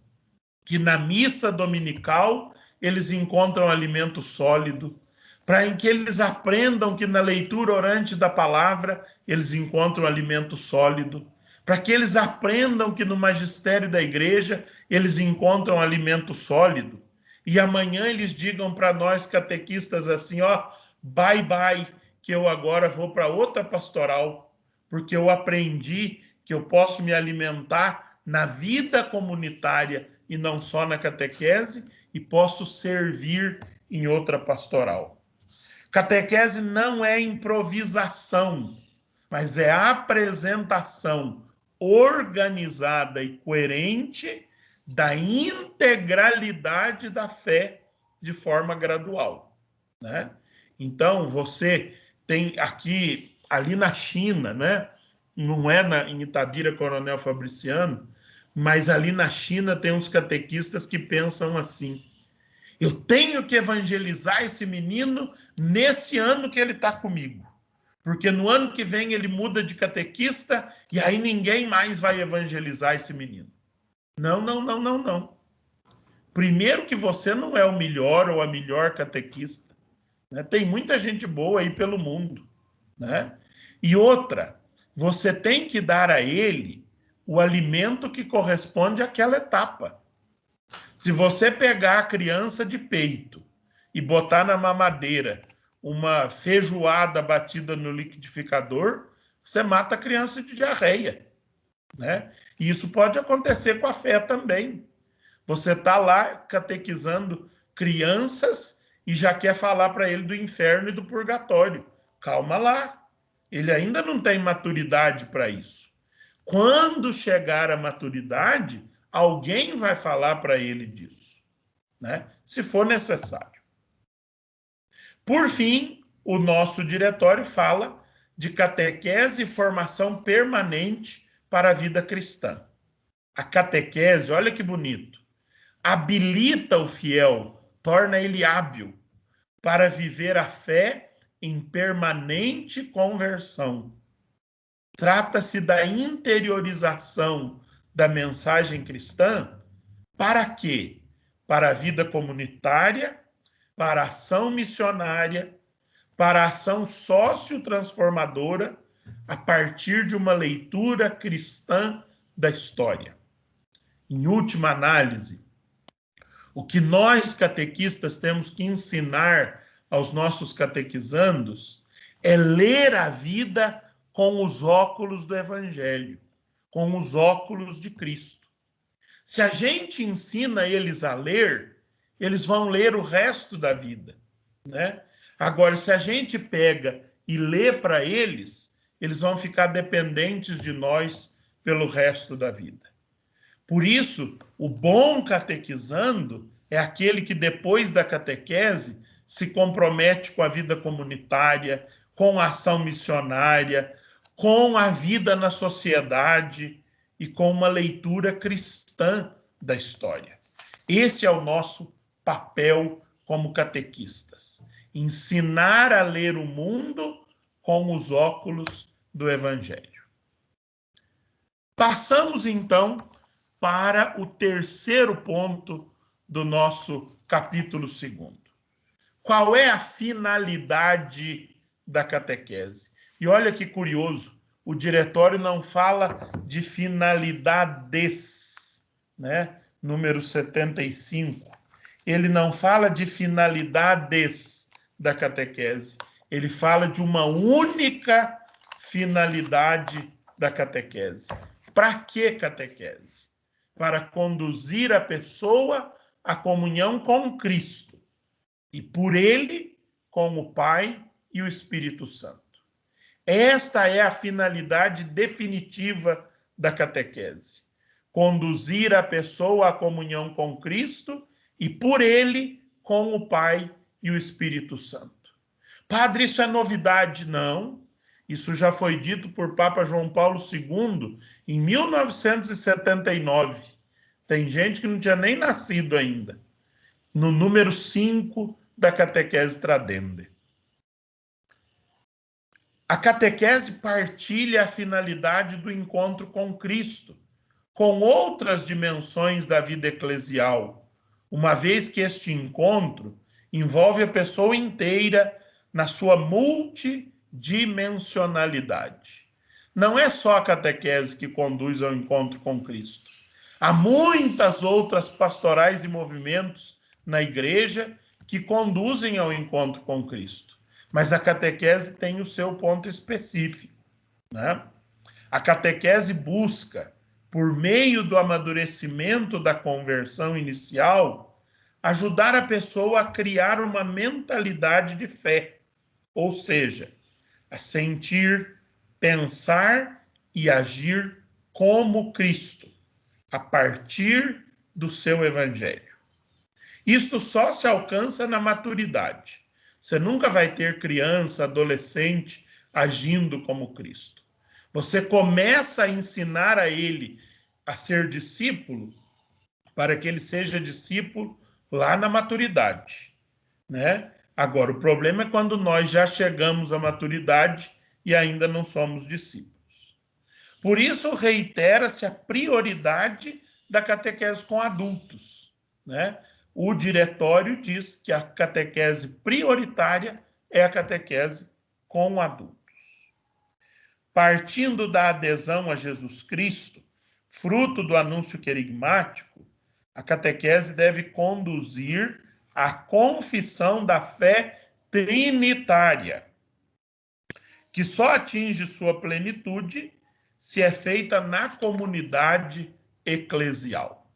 [SPEAKER 1] que na missa dominical eles encontram alimento sólido, para que eles aprendam que na leitura orante da palavra eles encontram alimento sólido, para que eles aprendam que no magistério da igreja eles encontram alimento sólido. E amanhã eles digam para nós catequistas assim, ó, bye bye, que eu agora vou para outra pastoral, porque eu aprendi que eu posso me alimentar na vida comunitária e não só na catequese, e posso servir em outra pastoral. Catequese não é improvisação, mas é apresentação organizada e coerente da integralidade da fé de forma gradual, né? Então, você tem aqui, ali na China, né? Não é em Itabira, Coronel Fabriciano, mas ali na China tem uns catequistas que pensam assim: eu tenho que evangelizar esse menino nesse ano que ele está comigo, porque no ano que vem ele muda de catequista e aí ninguém mais vai evangelizar esse menino. Não, não, não, não, não. Primeiro que você não é o melhor ou a melhor catequista, né? Tem muita gente boa aí pelo mundo, né? E outra, você tem que dar a ele o alimento que corresponde àquela etapa. Se você pegar a criança de peito e botar na mamadeira uma feijoada batida no liquidificador, você mata a criança de diarreia, né? E isso pode acontecer com a fé também. Você está lá catequizando crianças e já quer falar para ele do inferno e do purgatório. Calma lá, ele ainda não tem maturidade para isso. Quando chegar à maturidade, alguém vai falar para ele disso, né? Se for necessário. Por fim, o nosso diretório fala de catequese e formação permanente para a vida cristã. A catequese, olha que bonito, habilita o fiel, torna ele hábil para viver a fé em permanente conversão. Trata-se da interiorização da mensagem cristã para quê? Para a vida comunitária, para a ação missionária, para a ação sociotransformadora a partir de uma leitura cristã da história. Em última análise, o que nós catequistas temos que ensinar aos nossos catequizandos é ler a vida com os óculos do Evangelho, com os óculos de Cristo. Se a gente ensina eles a ler, eles vão ler o resto da vida, né? Agora, se a gente pega e lê para eles, eles vão ficar dependentes de nós pelo resto da vida. Por isso, o bom catequizando é aquele que depois da catequese se compromete com a vida comunitária, com a ação missionária, com a vida na sociedade e com uma leitura cristã da história. Esse é o nosso papel como catequistas: ensinar a ler o mundo com os óculos do Evangelho. Passamos, então, para o terceiro ponto do nosso capítulo 2. Qual é a finalidade da catequese? E olha que curioso, o diretório não fala de finalidades, né? Número 75. Ele não fala de finalidades da catequese. Ele fala de uma única finalidade da catequese. Para que catequese? Para conduzir a pessoa à comunhão com Cristo e por ele com o Pai e o Espírito Santo. Esta é a finalidade definitiva da catequese: conduzir a pessoa à comunhão com Cristo e por ele com o Pai e o Espírito Santo. Padre, isso é novidade? Não. Isso já foi dito por Papa João Paulo II em 1979. Tem gente que não tinha nem nascido ainda. No número 5 da Catequese Tradendae. A catequese partilha a finalidade do encontro com Cristo, com outras dimensões da vida eclesial, uma vez que este encontro envolve a pessoa inteira na sua multidimensionalidade. Não é só a catequese que conduz ao encontro com Cristo. Há muitas outras pastorais e movimentos na igreja que conduzem ao encontro com Cristo. Mas a catequese tem o seu ponto específico, né? A catequese busca, por meio do amadurecimento da conversão inicial, ajudar a pessoa a criar uma mentalidade de fé, ou seja, a sentir, pensar e agir como Cristo, a partir do seu evangelho. Isto só se alcança na maturidade. Você nunca vai ter criança, adolescente agindo como Cristo. Você começa a ensinar a ele a ser discípulo para que ele seja discípulo lá na maturidade, né? Agora, o problema é quando nós já chegamos à maturidade e ainda não somos discípulos. Por isso, reitera-se a prioridade da catequese com adultos, né? O diretório diz que a catequese prioritária é a catequese com adultos. Partindo da adesão a Jesus Cristo, fruto do anúncio querigmático, a catequese deve conduzir à confissão da fé trinitária, que só atinge sua plenitude se é feita na comunidade eclesial,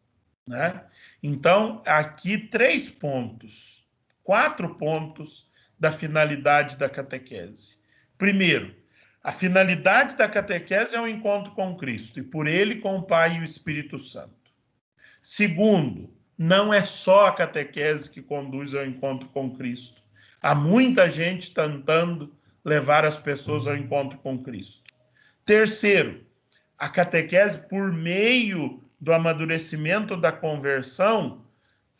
[SPEAKER 1] né? Então, aqui 4 pontos da finalidade da catequese. Primeiro, a finalidade da catequese é o encontro com Cristo, e por ele com o Pai e o Espírito Santo. Segundo, não é só a catequese que conduz ao encontro com Cristo. Há muita gente tentando levar as pessoas ao encontro com Cristo. Terceiro, a catequese, por meio do amadurecimento da conversão,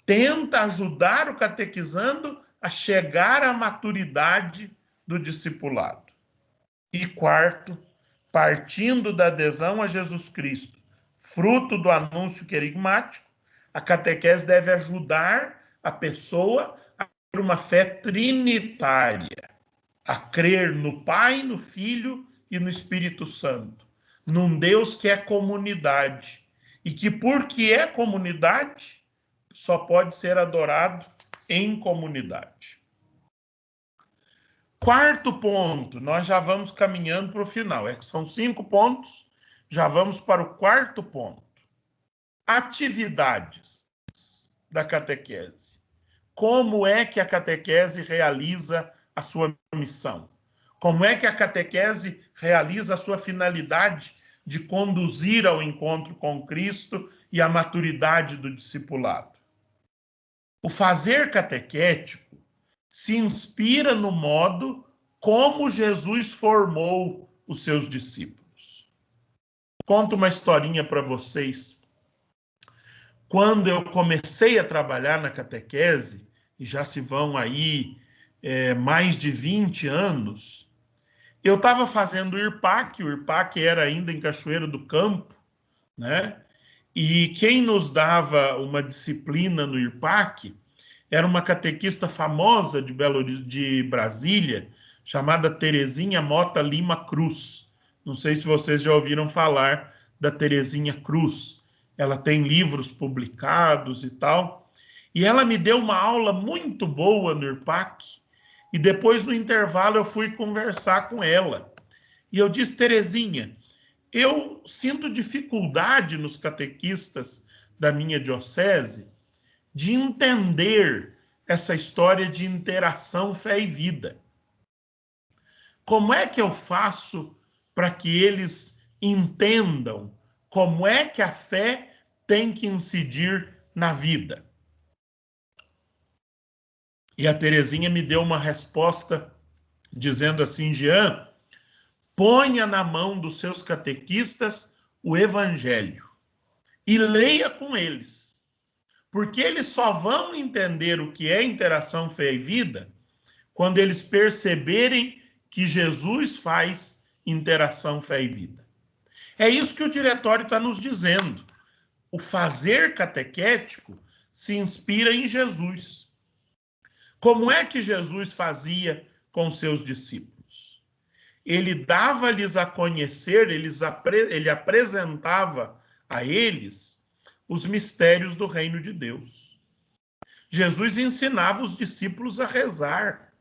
[SPEAKER 1] tenta ajudar o catequizando a chegar à maturidade do discipulado. E quarto, partindo da adesão a Jesus Cristo, fruto do anúncio querigmático, a catequese deve ajudar a pessoa a ter uma fé trinitária, a crer no Pai, no Filho e no Espírito Santo, num Deus que é comunidade, e que, porque é comunidade, só pode ser adorado em comunidade. Quarto ponto, nós já vamos caminhando para o final. São 5 pontos, já vamos para o quarto ponto. Atividades da catequese. Como é que a catequese realiza a sua missão? Como é que a catequese realiza a sua finalidade de conduzir ao encontro com Cristo e à maturidade do discipulado? O fazer catequético se inspira no modo como Jesus formou os seus discípulos. Conto uma historinha para vocês. Quando eu comecei a trabalhar na catequese, e já se vão aí mais de 20 anos, eu estava fazendo o IRPAC era ainda em Cachoeiro do Campo, né? E quem nos dava uma disciplina no IRPAC era uma catequista famosa de Brasília, chamada Terezinha Mota Lima Cruz. Não sei se vocês já ouviram falar da Terezinha Cruz. Ela tem livros publicados e tal. E ela me deu uma aula muito boa no IRPAC. E depois, no intervalo, eu fui conversar com ela. E eu disse, Terezinha, eu sinto dificuldade nos catequistas da minha diocese de entender essa história de interação fé e vida. Como é que eu faço para que eles entendam como é que a fé tem que incidir na vida? E a Terezinha me deu uma resposta dizendo assim, Jean, ponha na mão dos seus catequistas o Evangelho e leia com eles, porque eles só vão entender o que é interação fé e vida quando eles perceberem que Jesus faz interação fé e vida. É isso que o diretório está nos dizendo. O fazer catequético se inspira em Jesus. Como é que Jesus fazia com seus discípulos? Ele dava-lhes a conhecer, ele apresentava a eles os mistérios do reino de Deus. Jesus ensinava os discípulos a rezar,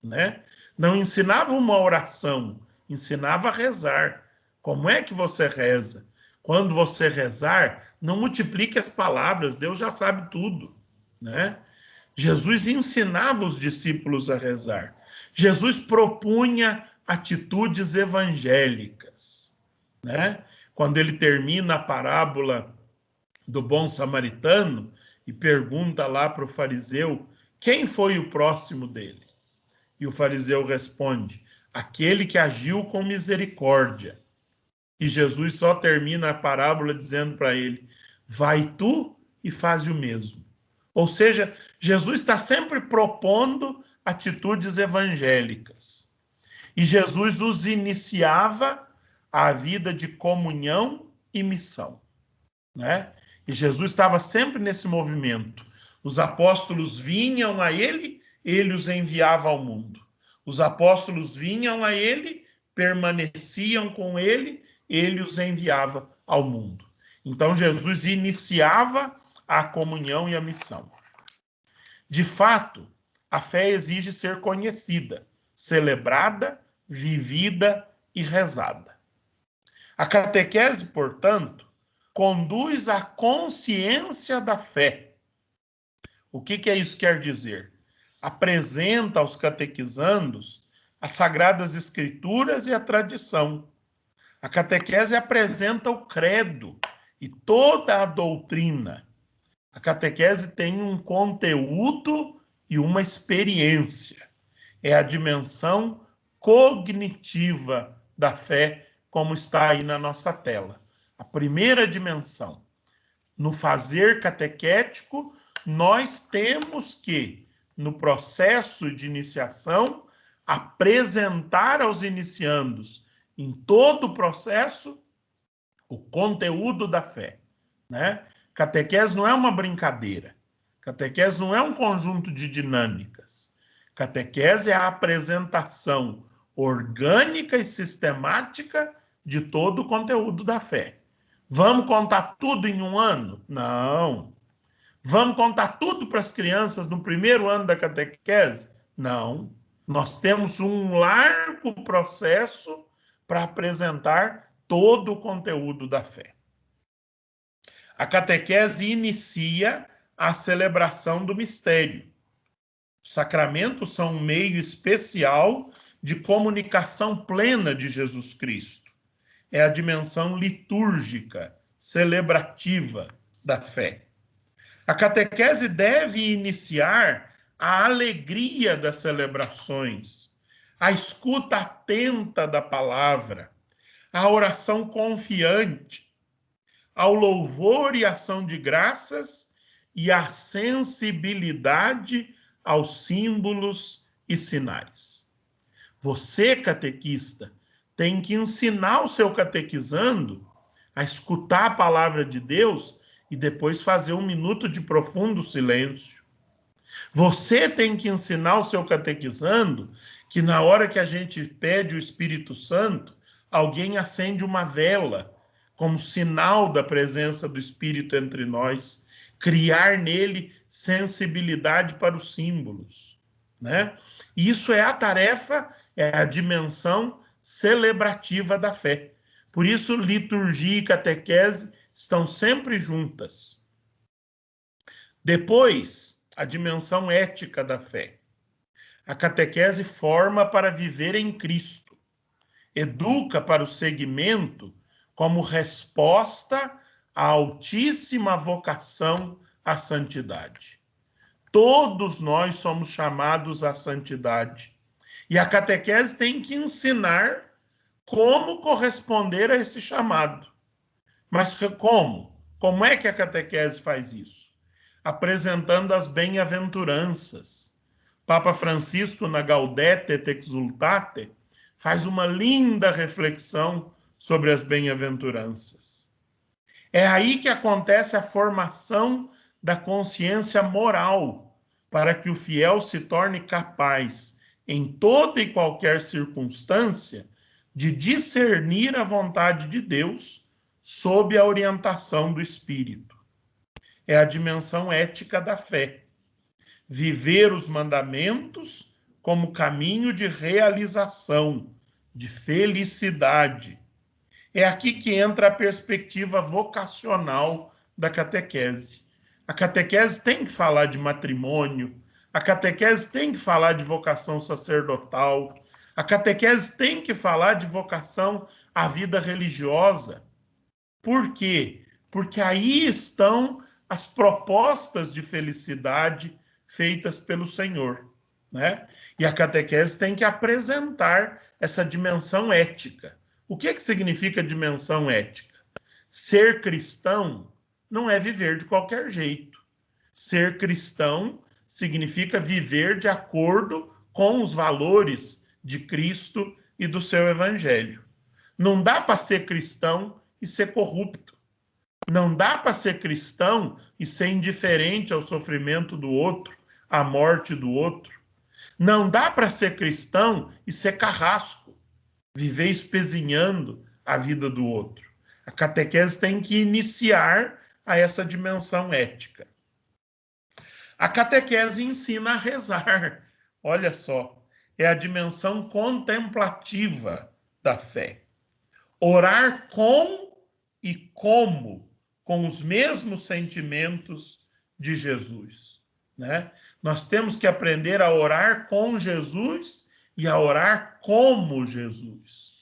[SPEAKER 1] né? Não ensinava uma oração, ensinava a rezar. Como é que você reza? Quando você rezar, não multiplique as palavras, Deus já sabe tudo, né? Jesus ensinava os discípulos a rezar. Jesus propunha atitudes evangélicas, né? Quando ele termina a parábola do bom samaritano e pergunta lá para o fariseu quem foi o próximo dele. E o fariseu responde, aquele que agiu com misericórdia. E Jesus só termina a parábola dizendo para ele, vai tu e faz o mesmo. Ou seja, Jesus está sempre propondo atitudes evangélicas. E Jesus os iniciava a vida de comunhão e missão, né? E Jesus estava sempre nesse movimento. Os apóstolos vinham a ele, ele os enviava ao mundo. Os apóstolos vinham a ele, permaneciam com ele, ele os enviava ao mundo. Então Jesus iniciava a comunhão e a missão. De fato, a fé exige ser conhecida, celebrada, vivida e rezada. A catequese, portanto, conduz à consciência da fé. O que isso quer dizer? Apresenta aos catequizandos as sagradas escrituras e a tradição. A catequese apresenta o credo e toda a doutrina. A catequese tem um conteúdo e uma experiência. É a dimensão cognitiva da fé, como está aí na nossa tela. A primeira dimensão. No fazer catequético, nós temos que, no processo de iniciação, apresentar aos iniciandos, em todo o processo, o conteúdo da fé, né? Catequese não é uma brincadeira. Catequese não é um conjunto de dinâmicas. Catequese é a apresentação orgânica e sistemática de todo o conteúdo da fé. Vamos contar tudo em um ano? Não. Vamos contar tudo para as crianças no primeiro ano da catequese? Não. Nós temos um largo processo para apresentar todo o conteúdo da fé. A catequese inicia a celebração do mistério. Os sacramentos são um meio especial de comunicação plena de Jesus Cristo. É a dimensão litúrgica, celebrativa da fé. A catequese deve iniciar a alegria das celebrações, a escuta atenta da palavra, a oração confiante, ao louvor e ação de graças e a sensibilidade aos símbolos e sinais. Você, catequista, tem que ensinar o seu catequizando a escutar a palavra de Deus e depois fazer um minuto de profundo silêncio. Você tem que ensinar o seu catequizando que na hora que a gente pede o Espírito Santo, alguém acende uma vela como sinal da presença do Espírito entre nós, criar nele sensibilidade para os símbolos, né? Isso é a tarefa, é a dimensão celebrativa da fé. Por isso, liturgia e catequese estão sempre juntas. Depois, a dimensão ética da fé. A catequese forma para viver em Cristo, educa para o seguimento como resposta à altíssima vocação à santidade. Todos nós somos chamados à santidade. E a catequese tem que ensinar como corresponder a esse chamado. Mas como? Como é que a catequese faz isso? Apresentando as bem-aventuranças. Papa Francisco, na Gaudete et Exsultate, faz uma linda reflexão sobre as bem-aventuranças. É aí que acontece a formação da consciência moral, para que o fiel se torne capaz, em toda e qualquer circunstância, de discernir a vontade de Deus sob a orientação do Espírito. É a dimensão ética da fé. Viver os mandamentos como caminho de realização, de felicidade. É aqui que entra a perspectiva vocacional da catequese. A catequese tem que falar de matrimônio, a catequese tem que falar de vocação sacerdotal, a catequese tem que falar de vocação à vida religiosa. Por quê? Porque aí estão as propostas de felicidade feitas pelo Senhor, né? E a catequese tem que apresentar essa dimensão ética. O que significa dimensão ética? Ser cristão não é viver de qualquer jeito. Ser cristão significa viver de acordo com os valores de Cristo e do seu evangelho. Não dá para ser cristão e ser corrupto. Não dá para ser cristão e ser indiferente ao sofrimento do outro, à morte do outro. Não dá para ser cristão e ser carrasco, viver espezinhando a vida do outro. A catequese tem que iniciar a essa dimensão ética. A catequese ensina a rezar. Olha só, é a dimensão contemplativa da fé. Orar com e como, com os mesmos sentimentos de Jesus, né? Nós temos que aprender a orar com Jesus e a orar como Jesus.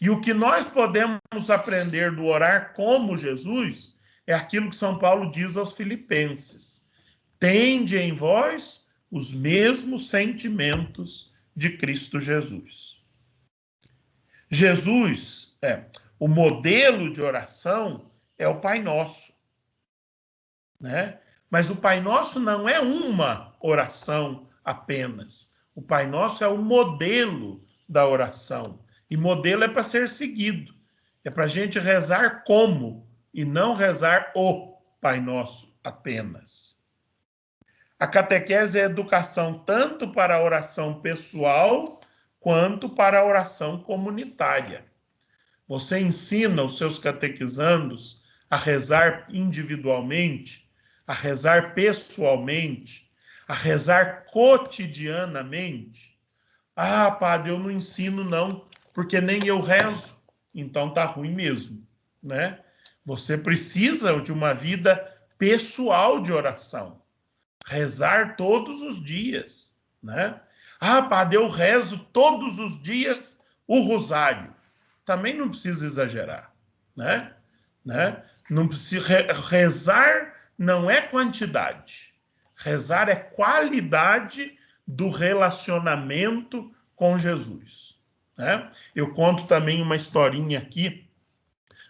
[SPEAKER 1] E o que nós podemos aprender do orar como Jesus é aquilo que São Paulo diz aos Filipenses. Tende em vós os mesmos sentimentos de Cristo Jesus. O modelo de oração é o Pai Nosso, né? Mas o Pai Nosso não é uma oração apenas. O Pai Nosso é o modelo da oração. E modelo é para ser seguido. É para a gente rezar como e não rezar o Pai Nosso apenas. A catequese é educação tanto para a oração pessoal quanto para a oração comunitária. Você ensina os seus catequizandos a rezar individualmente, a rezar pessoalmente, a rezar cotidianamente. Ah, padre, eu não ensino não, porque nem eu rezo. Então tá ruim mesmo, né? Você precisa de uma vida pessoal de oração. Rezar todos os dias, né? Ah, padre, eu rezo todos os dias o rosário. Também não precisa exagerar, né? Não precisa rezar, não é quantidade. Rezar é qualidade do relacionamento com Jesus, né? Eu conto também uma historinha aqui.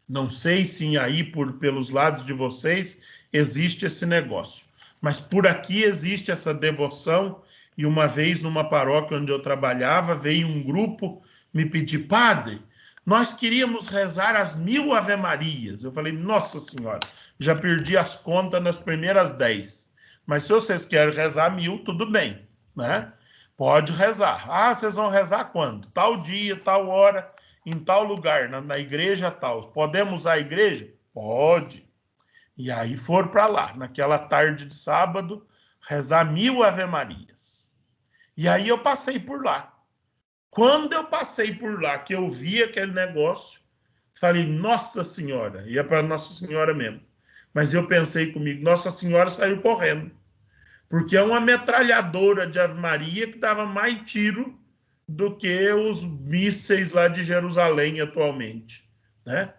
[SPEAKER 1] Não sei se aí pelos lados de vocês existe esse negócio, mas por aqui existe essa devoção. E uma vez numa paróquia onde eu trabalhava, veio um grupo me pedir: padre, nós queríamos rezar as 1000 Ave-Marias. Eu falei: nossa senhora, já perdi as contas nas primeiras 10. Mas se vocês querem rezar 1000, tudo bem, né? Pode rezar. Ah, vocês vão rezar quando? Tal dia, tal hora, em tal lugar, na igreja tal. Podemos usar a igreja? Pode. E aí foram para lá, naquela tarde de sábado, rezar 1000 Ave-Marias. E aí eu passei por lá. Quando eu passei por lá, que eu vi aquele negócio, falei: Nossa Senhora, ia para Nossa Senhora mesmo. Mas eu pensei comigo: Nossa Senhora saiu correndo. Porque é uma metralhadora de Ave Maria que dava mais tiro do que os mísseis lá de Jerusalém atualmente, né?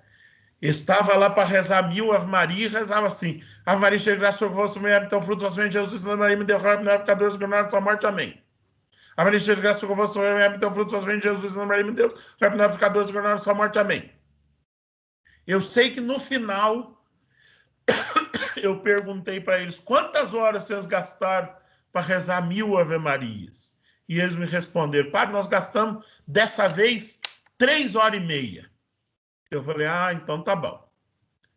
[SPEAKER 1] Estava lá para rezar 1000 Ave Maria e rezava assim: Ave Maria, cheia de graça, sobre vós, mulher, então fruto do vosso ventre, Jesus, Santa Maria, me deu raiva, na época dos granados, sua morte, amém. A Maria cheia de graça, com você, então fruto dos vossos Jesus, na Maria de Deus, vai para pecadores, agora na sua morte, amém. Eu sei que no final, eu perguntei para eles, quantas horas vocês gastaram para rezar 1000 Ave-Marias? E eles me responderam, padre, nós gastamos, dessa vez, 3 horas e meia. Eu falei, então tá bom.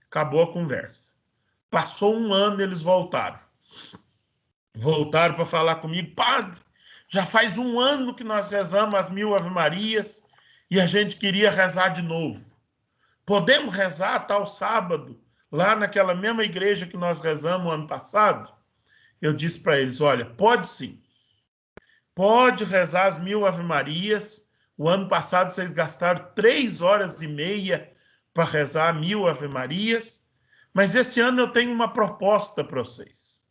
[SPEAKER 1] Acabou a conversa. Passou um ano, eles voltaram. Voltaram para falar comigo, padre, já faz um ano que nós rezamos as 1000 Ave-Marias e a gente queria rezar de novo. Podemos rezar tal sábado, lá naquela mesma igreja que nós rezamos ano passado? Eu disse para eles, olha, pode sim. Pode rezar as 1000 Ave-Marias. O ano passado vocês gastaram 3 horas e meia para rezar 1000 Ave-Marias. Mas esse ano eu tenho uma proposta para vocês.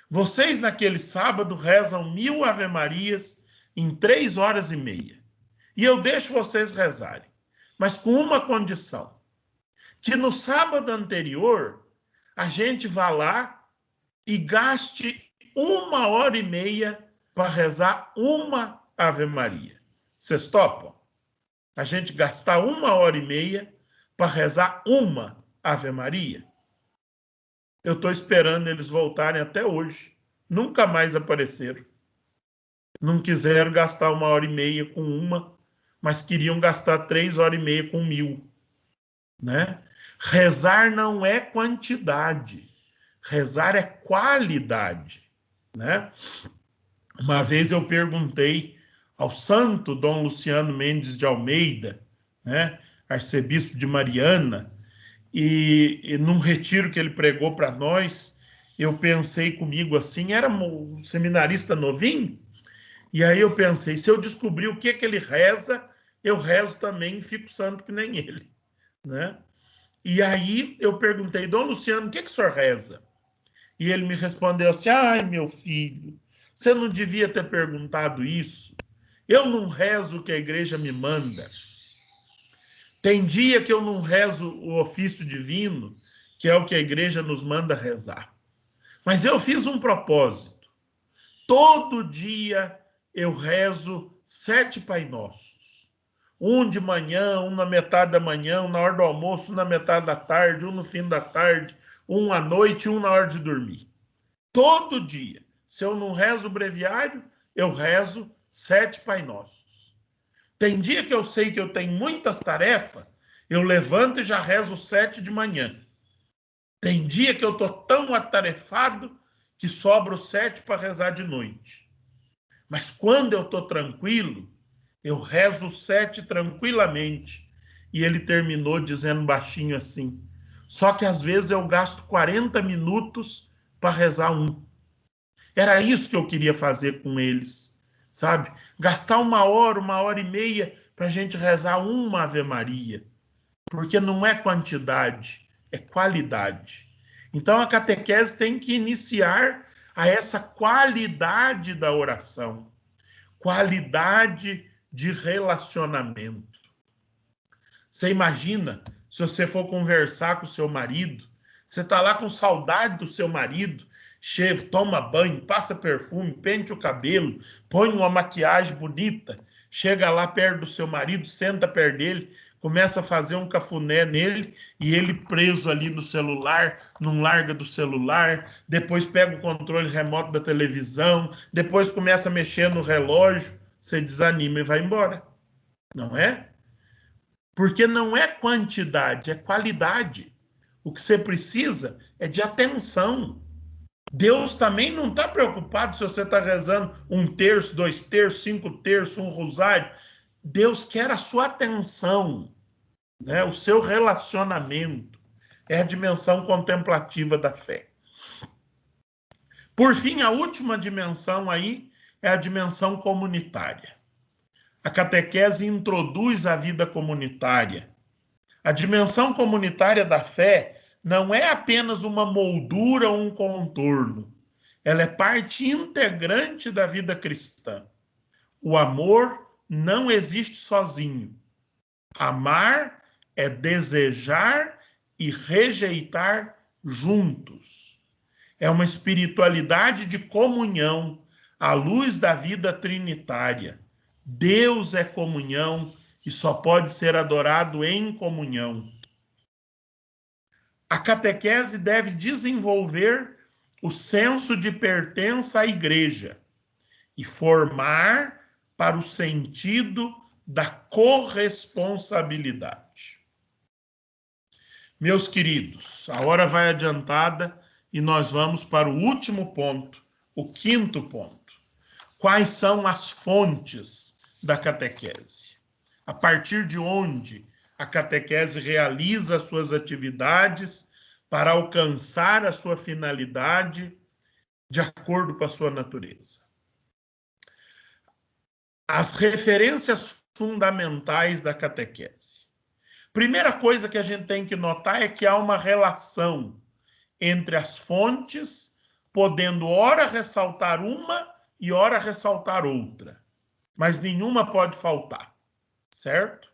[SPEAKER 1] Vocês, naquele sábado, rezam 1000 Ave-Marias em 3 horas e meia. E eu deixo vocês rezarem. Mas com uma condição. Que no sábado anterior, a gente vá lá e gaste 1 hora e meia para rezar uma Ave-Maria. Vocês topam? A gente gastar 1 hora e meia para rezar uma Ave-Maria? Eu estou esperando eles voltarem até hoje. Nunca mais apareceram. Não quiseram gastar 1 hora e meia com uma, mas queriam gastar 3 horas e meia com 1000. Né? Rezar não é quantidade. Rezar é qualidade. Né? Uma vez eu perguntei ao santo Dom Luciano Mendes de Almeida, né, arcebispo de Mariana, e num retiro que ele pregou para nós, eu pensei comigo assim, era um seminarista novinho, e aí eu pensei, se eu descobrir o que ele reza, eu rezo também e fico santo que nem ele. Né? E aí eu perguntei, Dom Luciano, o que o senhor reza? E ele me respondeu assim, ai meu filho, você não devia ter perguntado isso. Eu não rezo o que a igreja me manda. Tem dia que eu não rezo o ofício divino, que é o que a igreja nos manda rezar. Mas eu fiz um propósito. Todo dia eu rezo 7 Pai Nossos. Um de manhã, um na metade da manhã, um na hora do almoço, um na metade da tarde, um no fim da tarde, um à noite, um na hora de dormir. Todo dia. Se eu não rezo o breviário, eu rezo 7 Pai Nossos. Tem dia que eu sei que eu tenho muitas tarefas, eu levanto e já rezo 7 de manhã. Tem dia que eu estou tão atarefado que sobra os 7 para rezar de noite. Mas quando eu estou tranquilo, eu rezo 7 tranquilamente. E ele terminou dizendo baixinho assim, só que às vezes eu gasto 40 minutos para rezar um. Era isso que eu queria fazer com eles, sabe? Gastar 1 hora e meia para a gente rezar uma Ave Maria. Porque não é quantidade, é qualidade. Então a catequese tem que iniciar a essa qualidade da oração. Qualidade de relacionamento. Você imagina, se você for conversar com o seu marido, você está lá com saudade do seu marido, chega, toma banho, passa perfume, pente o cabelo, põe uma maquiagem bonita, chega lá perto do seu marido, senta perto dele, começa a fazer um cafuné nele e ele preso ali no celular, não larga do celular, depois pega o controle remoto da televisão, depois começa a mexer no relógio, você desanima e vai embora. Não é? Porque não é quantidade, é qualidade. O que você precisa é de atenção. Deus também não está preocupado se você está rezando 1 terço, 2 terços, 5 terços, um rosário. Deus quer a sua atenção, né? O seu relacionamento. É a dimensão contemplativa da fé. Por fim, a última dimensão aí é a dimensão comunitária. A catequese introduz a vida comunitária. A dimensão comunitária da fé não é apenas uma moldura ou um contorno. Ela é parte integrante da vida cristã. O amor não existe sozinho. Amar é desejar e rejeitar juntos. É uma espiritualidade de comunhão, à luz da vida trinitária. Deus é comunhão e só pode ser adorado em comunhão. A catequese deve desenvolver o senso de pertença à igreja e formar para o sentido da corresponsabilidade. Meus queridos, a hora vai adiantada e nós vamos para o último ponto, o quinto ponto. Quais são as fontes da catequese? A partir de onde a catequese realiza as suas atividades para alcançar a sua finalidade de acordo com a sua natureza. As referências fundamentais da catequese. Primeira coisa que a gente tem que notar é que há uma relação entre as fontes, podendo ora ressaltar uma e ora ressaltar outra, mas nenhuma pode faltar, certo?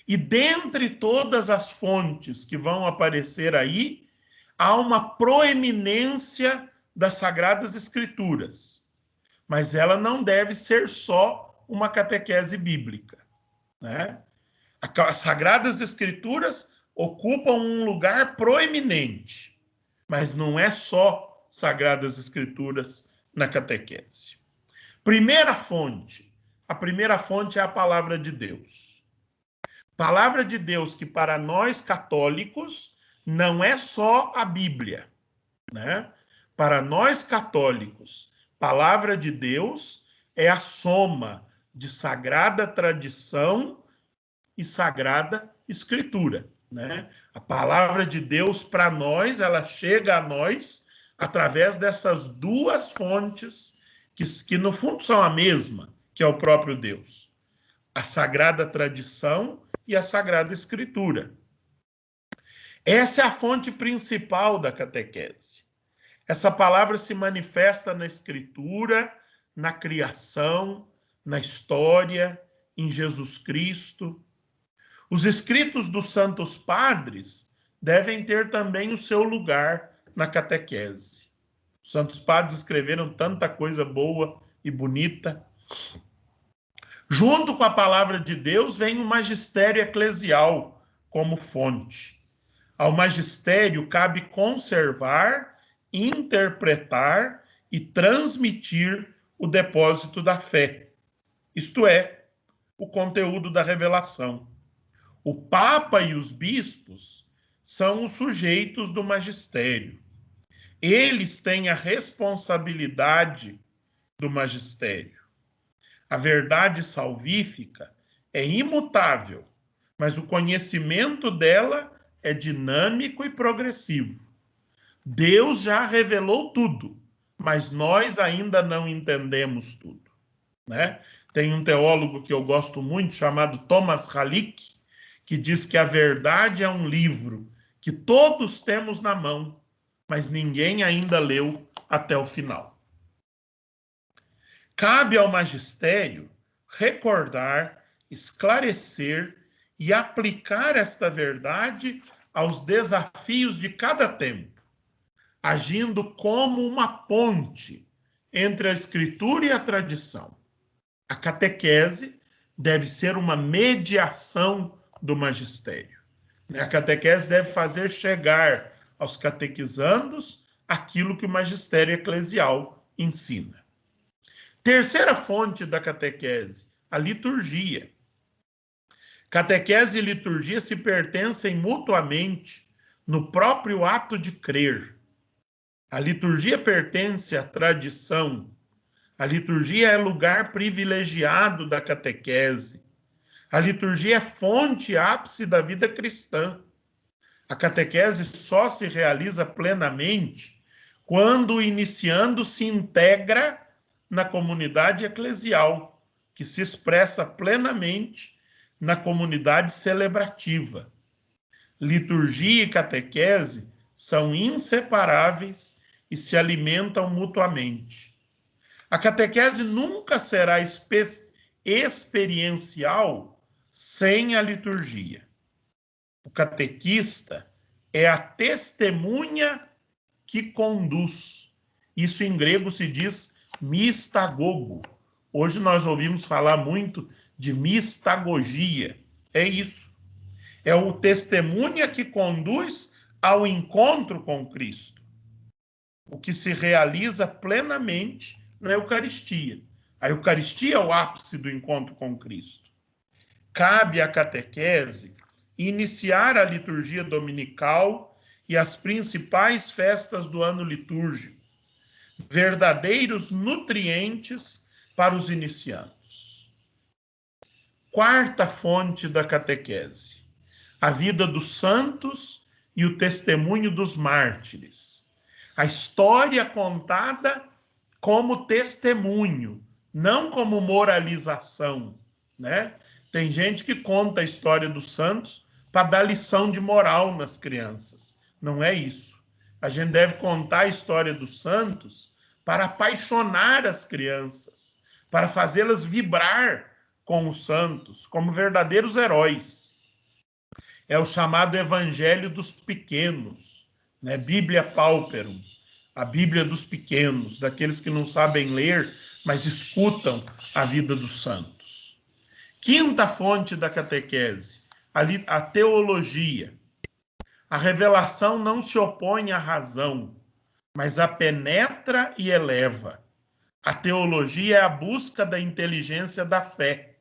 [SPEAKER 1] E dentre todas as fontes que vão aparecer aí, há uma proeminência das Sagradas Escrituras, mas ela não deve ser só uma catequese bíblica, né? As Sagradas Escrituras ocupam um lugar proeminente, mas não é só Sagradas Escrituras na catequese. A primeira fonte é a Palavra de Deus. Palavra de Deus que para nós católicos não é só a Bíblia, né? Para nós católicos, Palavra de Deus é a soma de sagrada tradição e sagrada escritura, né? A palavra de Deus para nós, ela chega a nós através dessas duas fontes que no fundo são a mesma, que é o próprio Deus. A sagrada tradição e a sagrada escritura. Essa é a fonte principal da catequese. Essa palavra se manifesta na escritura, na criação, na história, em Jesus Cristo. Os escritos dos santos padres devem ter também o seu lugar na catequese. Os santos padres escreveram tanta coisa boa e bonita. Junto com a palavra de Deus vem o magistério eclesial como fonte. Ao magistério cabe conservar, interpretar e transmitir o depósito da fé, isto é, o conteúdo da revelação. O Papa e os bispos são os sujeitos do magistério. Eles têm a responsabilidade do magistério. A verdade salvífica é imutável, mas o conhecimento dela é dinâmico e progressivo. Deus já revelou tudo, mas nós ainda não entendemos tudo, né? Tem um teólogo que eu gosto muito, chamado Thomas Halick, que diz que a verdade é um livro que todos temos na mão, mas ninguém ainda leu até o final. Cabe ao magistério recordar, esclarecer e aplicar esta verdade aos desafios de cada tempo, agindo como uma ponte entre a escritura e a tradição. A catequese deve ser uma mediação do magistério. A catequese deve fazer chegar aos catequizandos aquilo que o magistério eclesial ensina. Terceira fonte da catequese, a liturgia. Catequese e liturgia se pertencem mutuamente no próprio ato de crer. A liturgia pertence à tradição. A liturgia é lugar privilegiado da catequese. A liturgia é fonte ápice da vida cristã. A catequese só se realiza plenamente quando o iniciando se integra na comunidade eclesial, que se expressa plenamente na comunidade celebrativa. Liturgia e catequese são inseparáveis e se alimentam mutuamente. A catequese nunca será experiencial sem a liturgia. O catequista é a testemunha que conduz. Isso em grego se diz mistagogo. Hoje nós ouvimos falar muito de mistagogia. É isso. É o testemunho que conduz ao encontro com Cristo, o que se realiza plenamente na Eucaristia. A Eucaristia é o ápice do encontro com Cristo. Cabe à catequese iniciar a liturgia dominical e as principais festas do ano litúrgico, verdadeiros nutrientes para os iniciandos. Quarta fonte da catequese: a vida dos santos e o testemunho dos mártires. A história contada como testemunho, não como moralização, né? Tem gente que conta a história dos santos para dar lição de moral nas crianças. Não é isso. A gente deve contar a história dos santos para apaixonar as crianças, para fazê-las vibrar com os santos, como verdadeiros heróis. É o chamado Evangelho dos Pequenos, né? Bíblia Pauperum, a Bíblia dos pequenos, daqueles que não sabem ler, mas escutam a vida dos santos. Quinta fonte da catequese, a teologia. A revelação não se opõe à razão, mas a penetra e eleva. A teologia é a busca da inteligência da fé.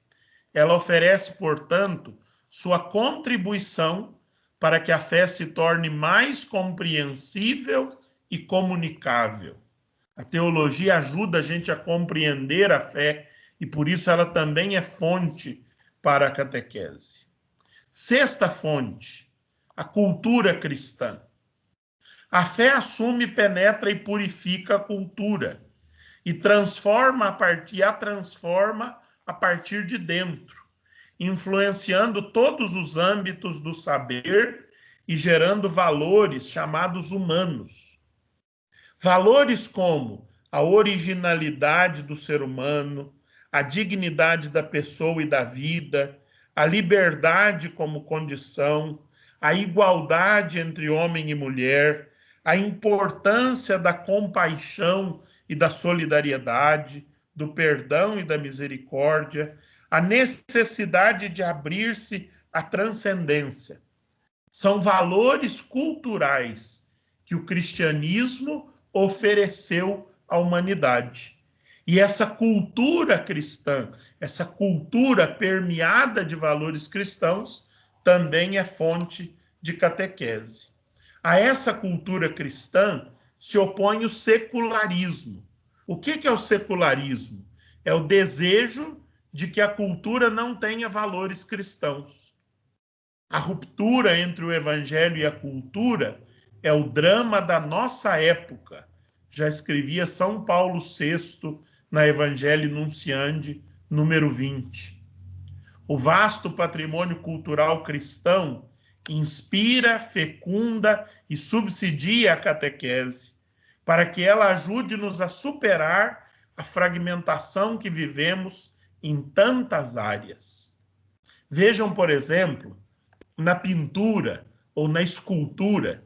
[SPEAKER 1] Ela oferece, portanto, sua contribuição para que a fé se torne mais compreensível e comunicável. A teologia ajuda a gente a compreender a fé e por isso ela também é fonte para a catequese. Sexta fonte, a cultura cristã. A fé assume, penetra e purifica a cultura e a transforma a partir de dentro, influenciando todos os âmbitos do saber e gerando valores chamados humanos. Valores como a originalidade do ser humano, a dignidade da pessoa e da vida, a liberdade como condição, a igualdade entre homem e mulher, a importância da compaixão e da solidariedade, do perdão e da misericórdia, a necessidade de abrir-se à transcendência. São valores culturais que o cristianismo ofereceu à humanidade. E essa cultura cristã, essa cultura permeada de valores cristãos, também é fonte de catequese. A essa cultura cristã se opõe o secularismo. O que é o secularismo? É o desejo de que a cultura não tenha valores cristãos. A ruptura entre o evangelho e a cultura é o drama da nossa época. Já escrevia São Paulo VI na Evangelii Nunciandi, número 20. O vasto patrimônio cultural cristão inspira, fecunda e subsidia a catequese, para que ela ajude-nos a superar a fragmentação que vivemos em tantas áreas. Vejam, por exemplo, na pintura ou na escultura,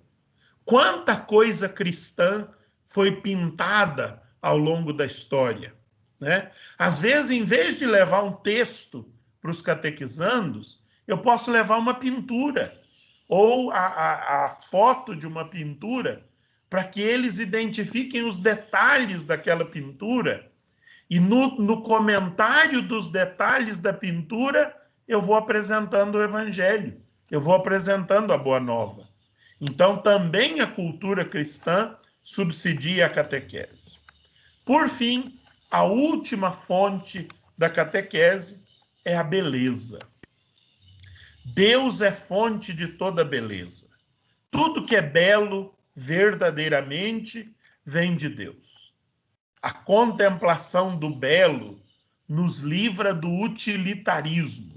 [SPEAKER 1] quanta coisa cristã foi pintada ao longo da história, né? Às vezes, em vez de levar um texto para os catequizandos, eu posso levar uma pintura ou a foto de uma pintura para que eles identifiquem os detalhes daquela pintura e no comentário dos detalhes da pintura eu vou apresentando o evangelho, eu vou apresentando a Boa Nova. Então, também a cultura cristã subsidia a catequese. Por fim, a última fonte da catequese é a beleza. Deus é fonte de toda beleza. Tudo que é belo, verdadeiramente, vem de Deus. A contemplação do belo nos livra do utilitarismo.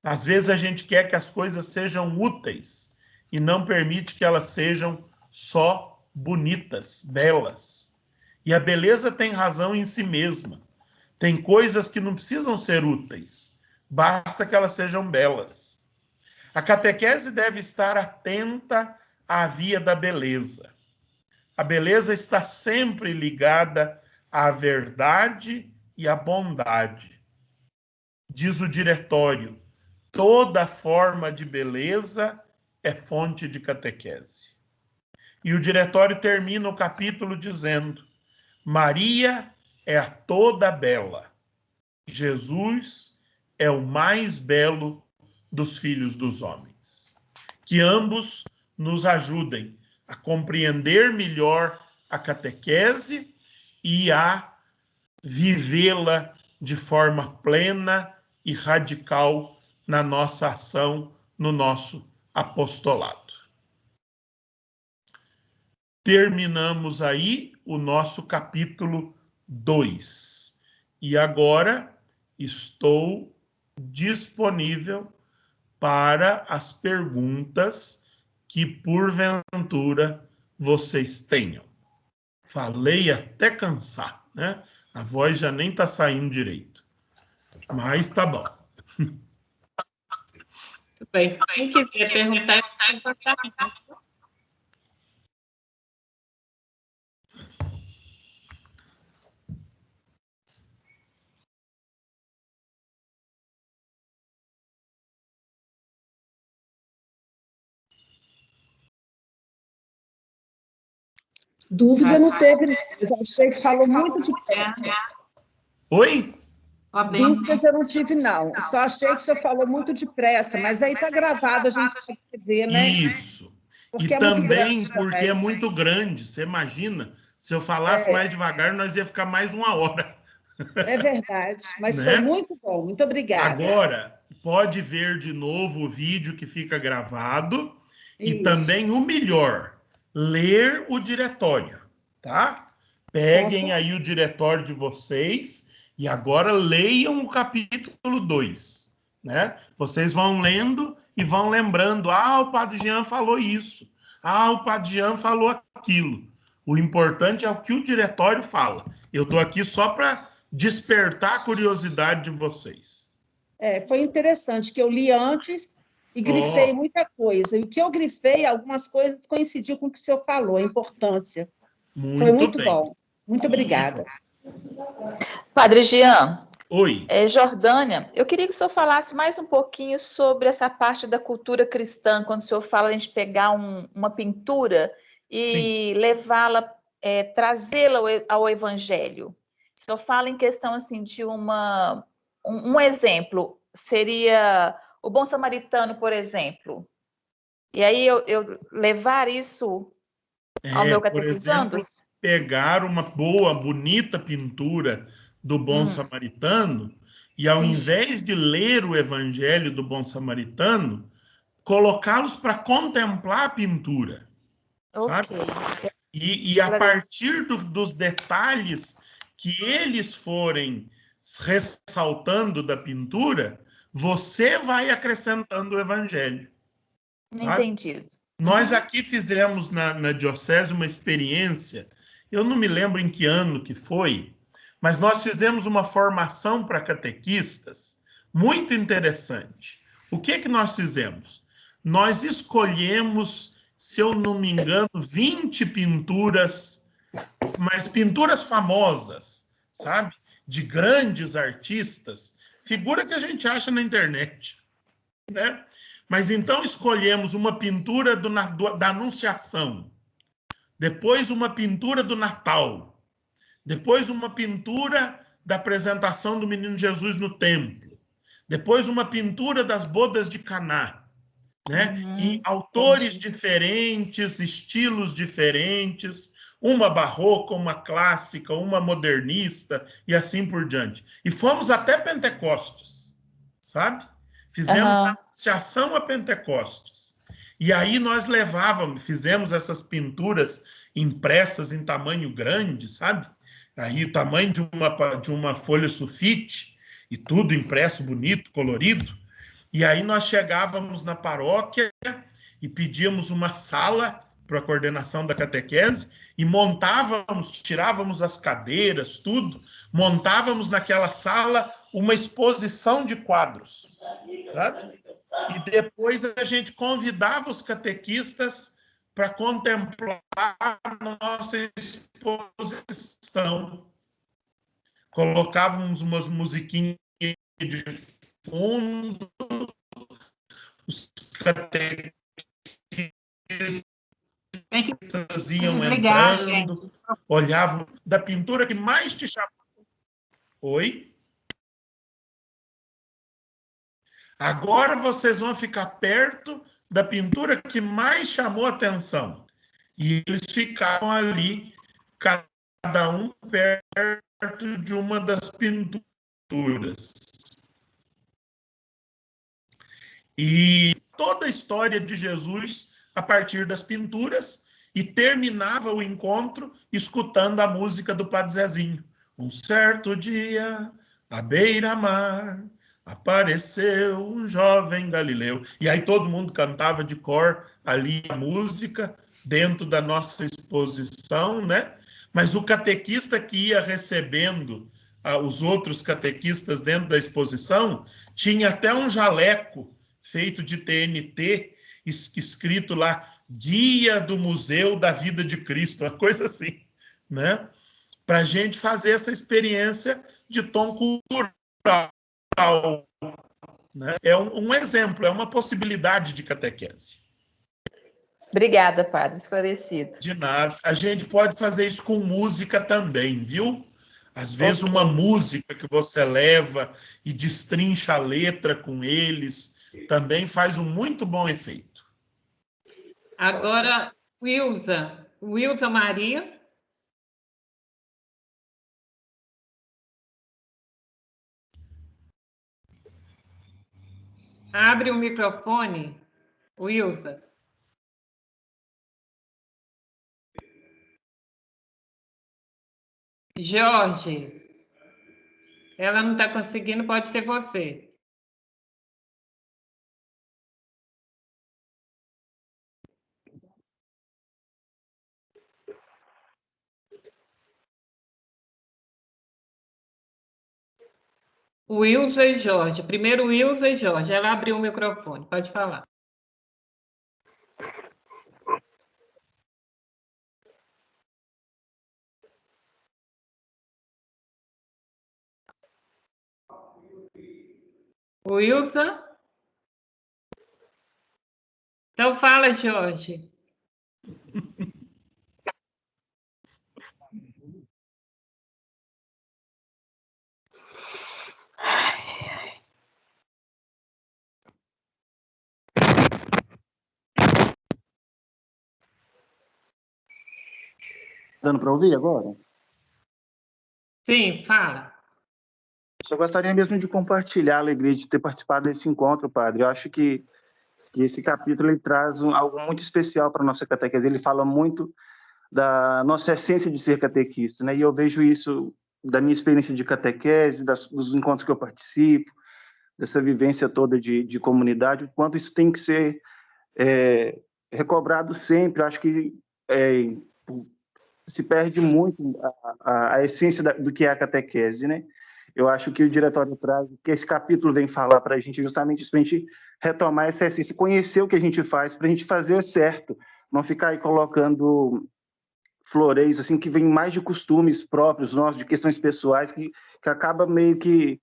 [SPEAKER 1] Às vezes a gente quer que as coisas sejam úteis e não permite que elas sejam só bonitas, belas. E a beleza tem razão em si mesma. Tem coisas que não precisam ser úteis, basta que elas sejam belas. A catequese deve estar atenta à via da beleza. A beleza está sempre ligada a verdade e a bondade. Diz o diretório, toda forma de beleza é fonte de catequese. E o diretório termina o capítulo dizendo, Maria é a toda bela, Jesus é o mais belo dos filhos dos homens. Que ambos nos ajudem a compreender melhor a catequese e a vivê-la de forma plena e radical na nossa ação, no nosso apostolado. Terminamos aí o nosso capítulo 2. E agora estou disponível para as perguntas que, porventura, vocês tenham. Falei até cansar, né? A voz já nem está saindo direito. Mas tá bom.
[SPEAKER 2] Tudo bem. Quem quiser perguntar,
[SPEAKER 4] Dúvida não teve, mas eu achei que falou muito de
[SPEAKER 1] Oi?
[SPEAKER 4] dúvidas eu não tive, não. Só achei que o senhor falou muito depressa, mas aí está gravado, a gente pode ver, né?
[SPEAKER 1] Isso.
[SPEAKER 4] Porque
[SPEAKER 1] E
[SPEAKER 4] é muito
[SPEAKER 1] também
[SPEAKER 4] grande
[SPEAKER 1] porque
[SPEAKER 4] também.
[SPEAKER 1] é muito grande. Você imagina, se eu falasse mais devagar, nós ia ficar mais 1 hora.
[SPEAKER 4] É verdade, mas foi
[SPEAKER 1] Né?
[SPEAKER 4] muito bom. Muito obrigada.
[SPEAKER 1] Agora, pode ver de novo o vídeo que fica gravado e
[SPEAKER 4] Isso.
[SPEAKER 1] também o melhor, ler o diretório, tá? Peguem aí o diretório de vocês e agora leiam o capítulo 2, né? Vocês vão lendo e vão lembrando, o Padre Jean falou isso, o Padre Jean falou aquilo. O importante é o que o diretório fala. Eu estou aqui só para despertar a curiosidade de vocês.
[SPEAKER 4] Foi interessante, que eu li antes e grifei muita coisa. E o que eu grifei, algumas coisas coincidiu com o que o senhor falou, a importância. Foi muito
[SPEAKER 1] bem.
[SPEAKER 4] bom. Muito obrigada.
[SPEAKER 5] Padre Jean,
[SPEAKER 1] Oi.
[SPEAKER 5] Jordânia, eu queria que o senhor falasse mais um pouquinho sobre essa parte da cultura cristã, quando o senhor fala a gente pegar uma pintura e levá-la, trazê-la ao evangelho. O senhor fala em questão assim de um exemplo, seria o Bom Samaritano, por exemplo. E aí eu levar isso ao meu catequizando?
[SPEAKER 1] Por exemplo, pegar uma boa, bonita pintura do Bom Samaritano e ao invés de ler o Evangelho do Bom Samaritano, colocá-los para contemplar a pintura, sabe? E a partir dos detalhes que eles forem ressaltando da pintura, você vai acrescentando o Evangelho. Sabe?
[SPEAKER 5] Entendido.
[SPEAKER 1] Nós aqui fizemos na Diocese uma experiência, eu não me lembro em que ano que foi, mas nós fizemos uma formação para catequistas muito interessante. O que nós fizemos? Nós escolhemos, se eu não me engano, 20 pinturas, mas pinturas famosas, sabe? De grandes artistas, figura que a gente acha na internet, né? Mas então escolhemos uma pintura da Anunciação, depois uma pintura do Natal, depois uma pintura da apresentação do Menino Jesus no templo, depois uma pintura das bodas de Caná, né? E autores diferentes, estilos diferentes, uma barroca, uma clássica, uma modernista e assim por diante. E fomos até Pentecostes, sabe? Fizemos a Anunciação a Pentecostes. E aí nós fizemos essas pinturas impressas em tamanho grande, sabe? Aí o tamanho de uma folha sulfite e tudo impresso, bonito, colorido. E aí nós chegávamos na paróquia e pedíamos uma sala para a coordenação da catequese e tirávamos as cadeiras, tudo, montávamos naquela sala uma exposição de quadros, sabe? E depois a gente convidava os catequistas para contemplar a nossa exposição. colocávamos umas musiquinhas de fundo, os catequistas iam entrando, olhavam da pintura que mais te chamou. Oi? Agora vocês vão ficar perto da pintura que mais chamou a atenção. E eles ficavam ali, cada um perto de uma das pinturas. E toda a história de Jesus a partir das pinturas, e terminava o encontro escutando a música do Padre Zezinho. Um certo dia, à beira-mar, apareceu um jovem galileu. E aí todo mundo cantava de cor ali a música, dentro da nossa exposição, né? Mas o catequista que ia recebendo os outros catequistas dentro da exposição, tinha até um jaleco feito de TNT, escrito lá, Guia do Museu da Vida de Cristo, uma coisa assim, né? Para a gente fazer essa experiência de tom cultural, né? É um exemplo, é uma possibilidade de catequese.
[SPEAKER 5] Obrigada, padre, esclarecido.
[SPEAKER 1] De nada. A gente pode fazer isso com música também, viu? Às vezes uma música que você leva e destrincha a letra com eles também faz um muito bom efeito.
[SPEAKER 2] Agora, Wilza Maria. Abre o microfone, Wilza. Jorge, ela não está conseguindo, pode ser você. Wilza e Jorge. Primeiro Wilza e Jorge. Ela abriu o microfone. Pode falar. Wilza? Então fala, Jorge.
[SPEAKER 6] Dando para ouvir agora?
[SPEAKER 2] Sim, fala.
[SPEAKER 6] Só gostaria mesmo de compartilhar a alegria de ter participado desse encontro, padre. Eu acho que esse capítulo ele traz algo muito especial para a nossa catequese. Ele fala muito da nossa essência de ser catequista, né? E eu vejo isso da minha experiência de catequese, dos encontros que eu participo, dessa vivência toda de comunidade, o quanto isso tem que ser recobrado sempre. Eu acho que se perde muito a essência do que é a catequese, né? Eu acho que o diretório traz, que esse capítulo vem falar para a gente justamente isso, para a gente retomar essa essência, conhecer o que a gente faz, para a gente fazer certo, não ficar aí colocando floreios, assim, que vem mais de costumes próprios nossos, de questões pessoais, que acaba meio que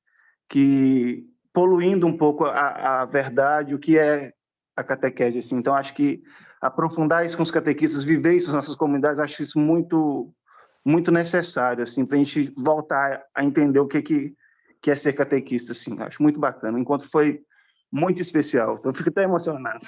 [SPEAKER 6] poluindo um pouco a verdade, o que é a catequese, assim. Então, acho que aprofundar isso com os catequistas, viver isso nas nossas comunidades, acho isso muito, muito necessário, assim, para a gente voltar a entender o que é ser catequista, assim. Acho muito bacana. O encontro foi muito especial. Então, eu fico até emocionado.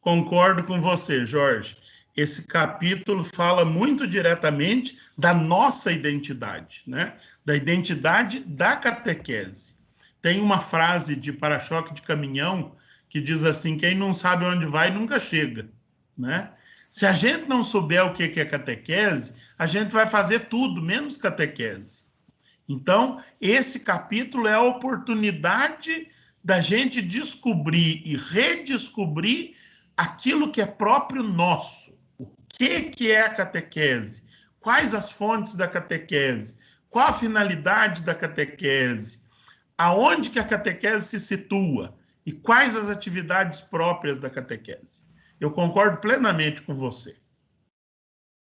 [SPEAKER 1] Concordo com você, Jorge. Esse capítulo fala muito diretamente da nossa identidade, né? Da identidade da catequese. Tem uma frase de para-choque de caminhão que diz assim: quem não sabe onde vai nunca chega, né? Se a gente não souber o que é catequese, a gente vai fazer tudo menos catequese. Então, esse capítulo é a oportunidade da gente descobrir e redescobrir aquilo que é próprio nosso. O que é a catequese? Quais as fontes da catequese? Qual a finalidade da catequese? Aonde que a catequese se situa? E quais as atividades próprias da catequese? Eu concordo plenamente com você.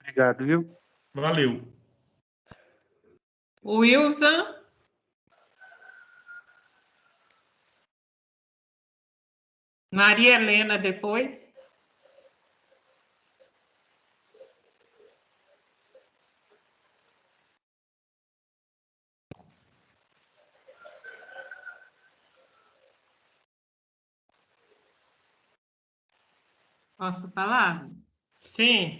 [SPEAKER 6] Obrigado, viu?
[SPEAKER 1] Valeu.
[SPEAKER 2] Wilson. Maria Helena depois.
[SPEAKER 7] Posso falar?
[SPEAKER 2] Sim.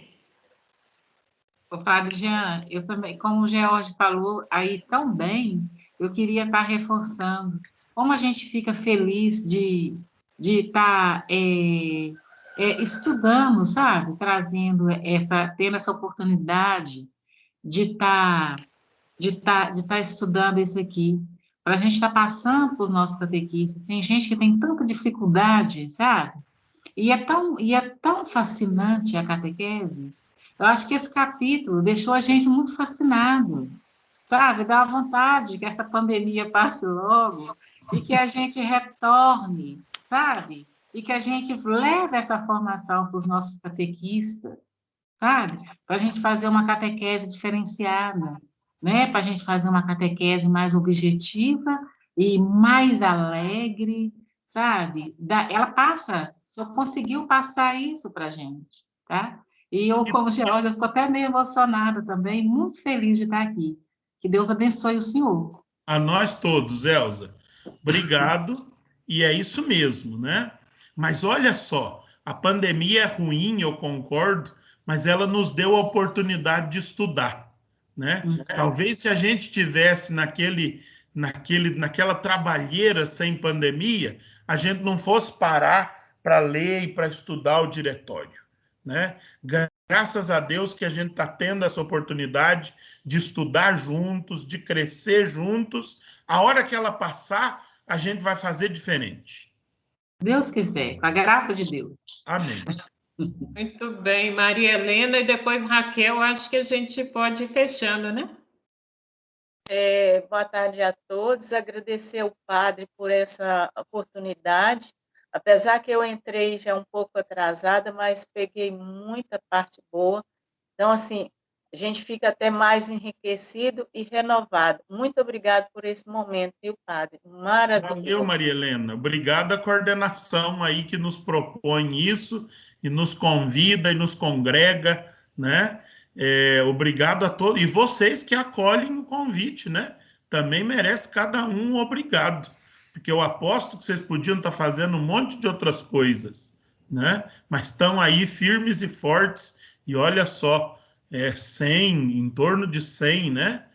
[SPEAKER 7] O Padre Jean, eu também, como o George falou aí tão bem, eu queria estar reforçando como a gente fica feliz de estar estudando, sabe? Tendo essa oportunidade de estar estudando isso aqui, para a gente estar passando para os nossos catequistas. Tem gente que tem tanta dificuldade, sabe? E é tão fascinante a catequese. Eu acho que esse capítulo deixou a gente muito fascinado, sabe? Dá vontade que essa pandemia passe logo e que a gente retorne, sabe? E que a gente leve essa formação para os nossos catequistas, sabe? Para a gente fazer uma catequese diferenciada, né? Para a gente fazer uma catequese mais objetiva e mais alegre, sabe? Ela passa, só conseguiu passar isso para a gente, tá? E eu, como Georgia, eu fico até meio emocionada também, muito feliz de estar aqui. Que Deus abençoe o senhor.
[SPEAKER 1] A nós todos, Elza. Obrigado. E é isso mesmo, né? Mas olha só, a pandemia é ruim, eu concordo, mas ela nos deu a oportunidade de estudar, né? Talvez se a gente tivesse naquela trabalheira sem pandemia, a gente não fosse parar para ler e para estudar o diretório, né? Graças a Deus que a gente está tendo essa oportunidade de estudar juntos, de crescer juntos. A hora que ela passar, a gente vai fazer diferente.
[SPEAKER 7] Deus quiser, com a graça de Deus.
[SPEAKER 1] Amém.
[SPEAKER 2] Muito bem, Maria Helena e depois Raquel, acho que a gente pode ir fechando, né?
[SPEAKER 8] Boa tarde a todos, agradecer ao padre por essa oportunidade, apesar que eu entrei já um pouco atrasada, mas peguei muita parte boa, então, assim, a gente fica até mais enriquecido e renovado. Muito obrigado por esse momento, viu, padre? Maravilhoso.
[SPEAKER 1] Valeu, Maria Helena. Obrigado à coordenação aí que nos propõe isso e nos convida e nos congrega, né? Obrigado a todos. E vocês que acolhem o convite, né? Também merece cada um obrigado. Porque eu aposto que vocês podiam estar fazendo um monte de outras coisas, né? Mas estão aí firmes e fortes. E olha só, 100, em torno de 100, né?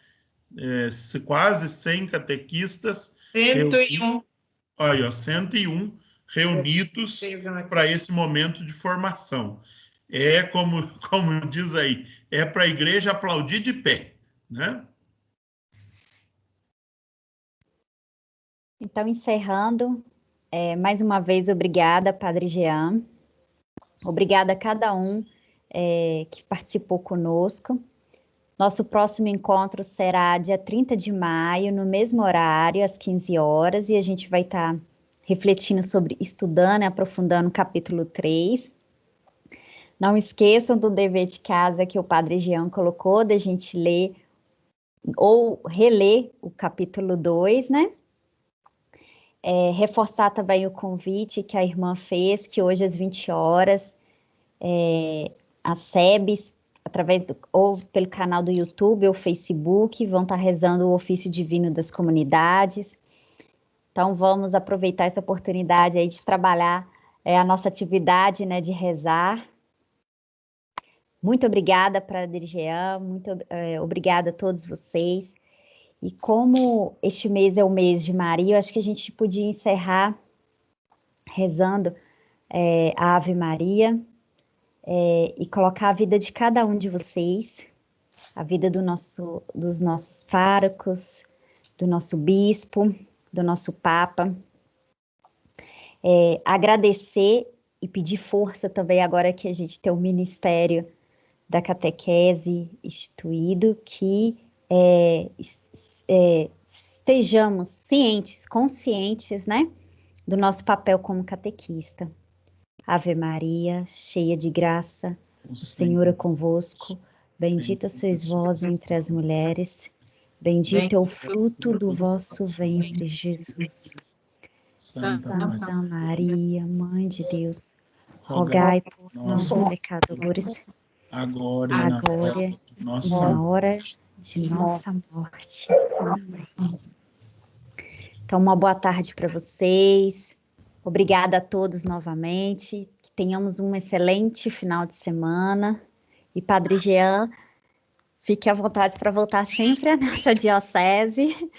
[SPEAKER 1] Quase 100 catequistas
[SPEAKER 2] 101.
[SPEAKER 1] Olha, 101 reunidos para esse momento de formação. Como diz aí, é para a igreja aplaudir de pé, né?
[SPEAKER 3] Então, encerrando, mais uma vez, obrigada, Padre Jean. Obrigada a cada um que participou conosco. Nosso próximo encontro será dia 30 de maio, no mesmo horário, às 15 horas, e a gente vai estar refletindo sobre, estudando e aprofundando o capítulo 3. Não esqueçam do dever de casa que o Padre Jean colocou, da gente ler ou reler o capítulo 2, né? Reforçar também o convite que a irmã fez, que hoje às 20 horas, a SEBS, ou pelo canal do YouTube ou Facebook, vão estar rezando o ofício divino das comunidades. Então, vamos aproveitar essa oportunidade aí de trabalhar a nossa atividade, né, de rezar. Muito obrigada, Padre Jean, muito obrigada a todos vocês. E como este mês é o mês de Maria, eu acho que a gente podia encerrar rezando a Ave Maria, e colocar a vida de cada um de vocês, a vida dos nossos párocos, do nosso bispo, do nosso papa. Agradecer e pedir força também agora que a gente tem o Ministério da Catequese instituído, que estejamos cientes, conscientes, né, do nosso papel como catequista. Ave Maria, cheia de graça, o Senhor é convosco, bendita sois vós entre as mulheres, Bendito é o fruto do vosso ventre, Jesus.
[SPEAKER 1] Santa
[SPEAKER 3] Santa Maria, Mãe de Deus, rogai por nós, pecadores,
[SPEAKER 1] agora e
[SPEAKER 3] na hora de nossa morte. Amém. Então, uma boa tarde para vocês. Obrigada a todos novamente. Que tenhamos um excelente final de semana. E Padre Jean, fique à vontade para voltar sempre à nossa diocese.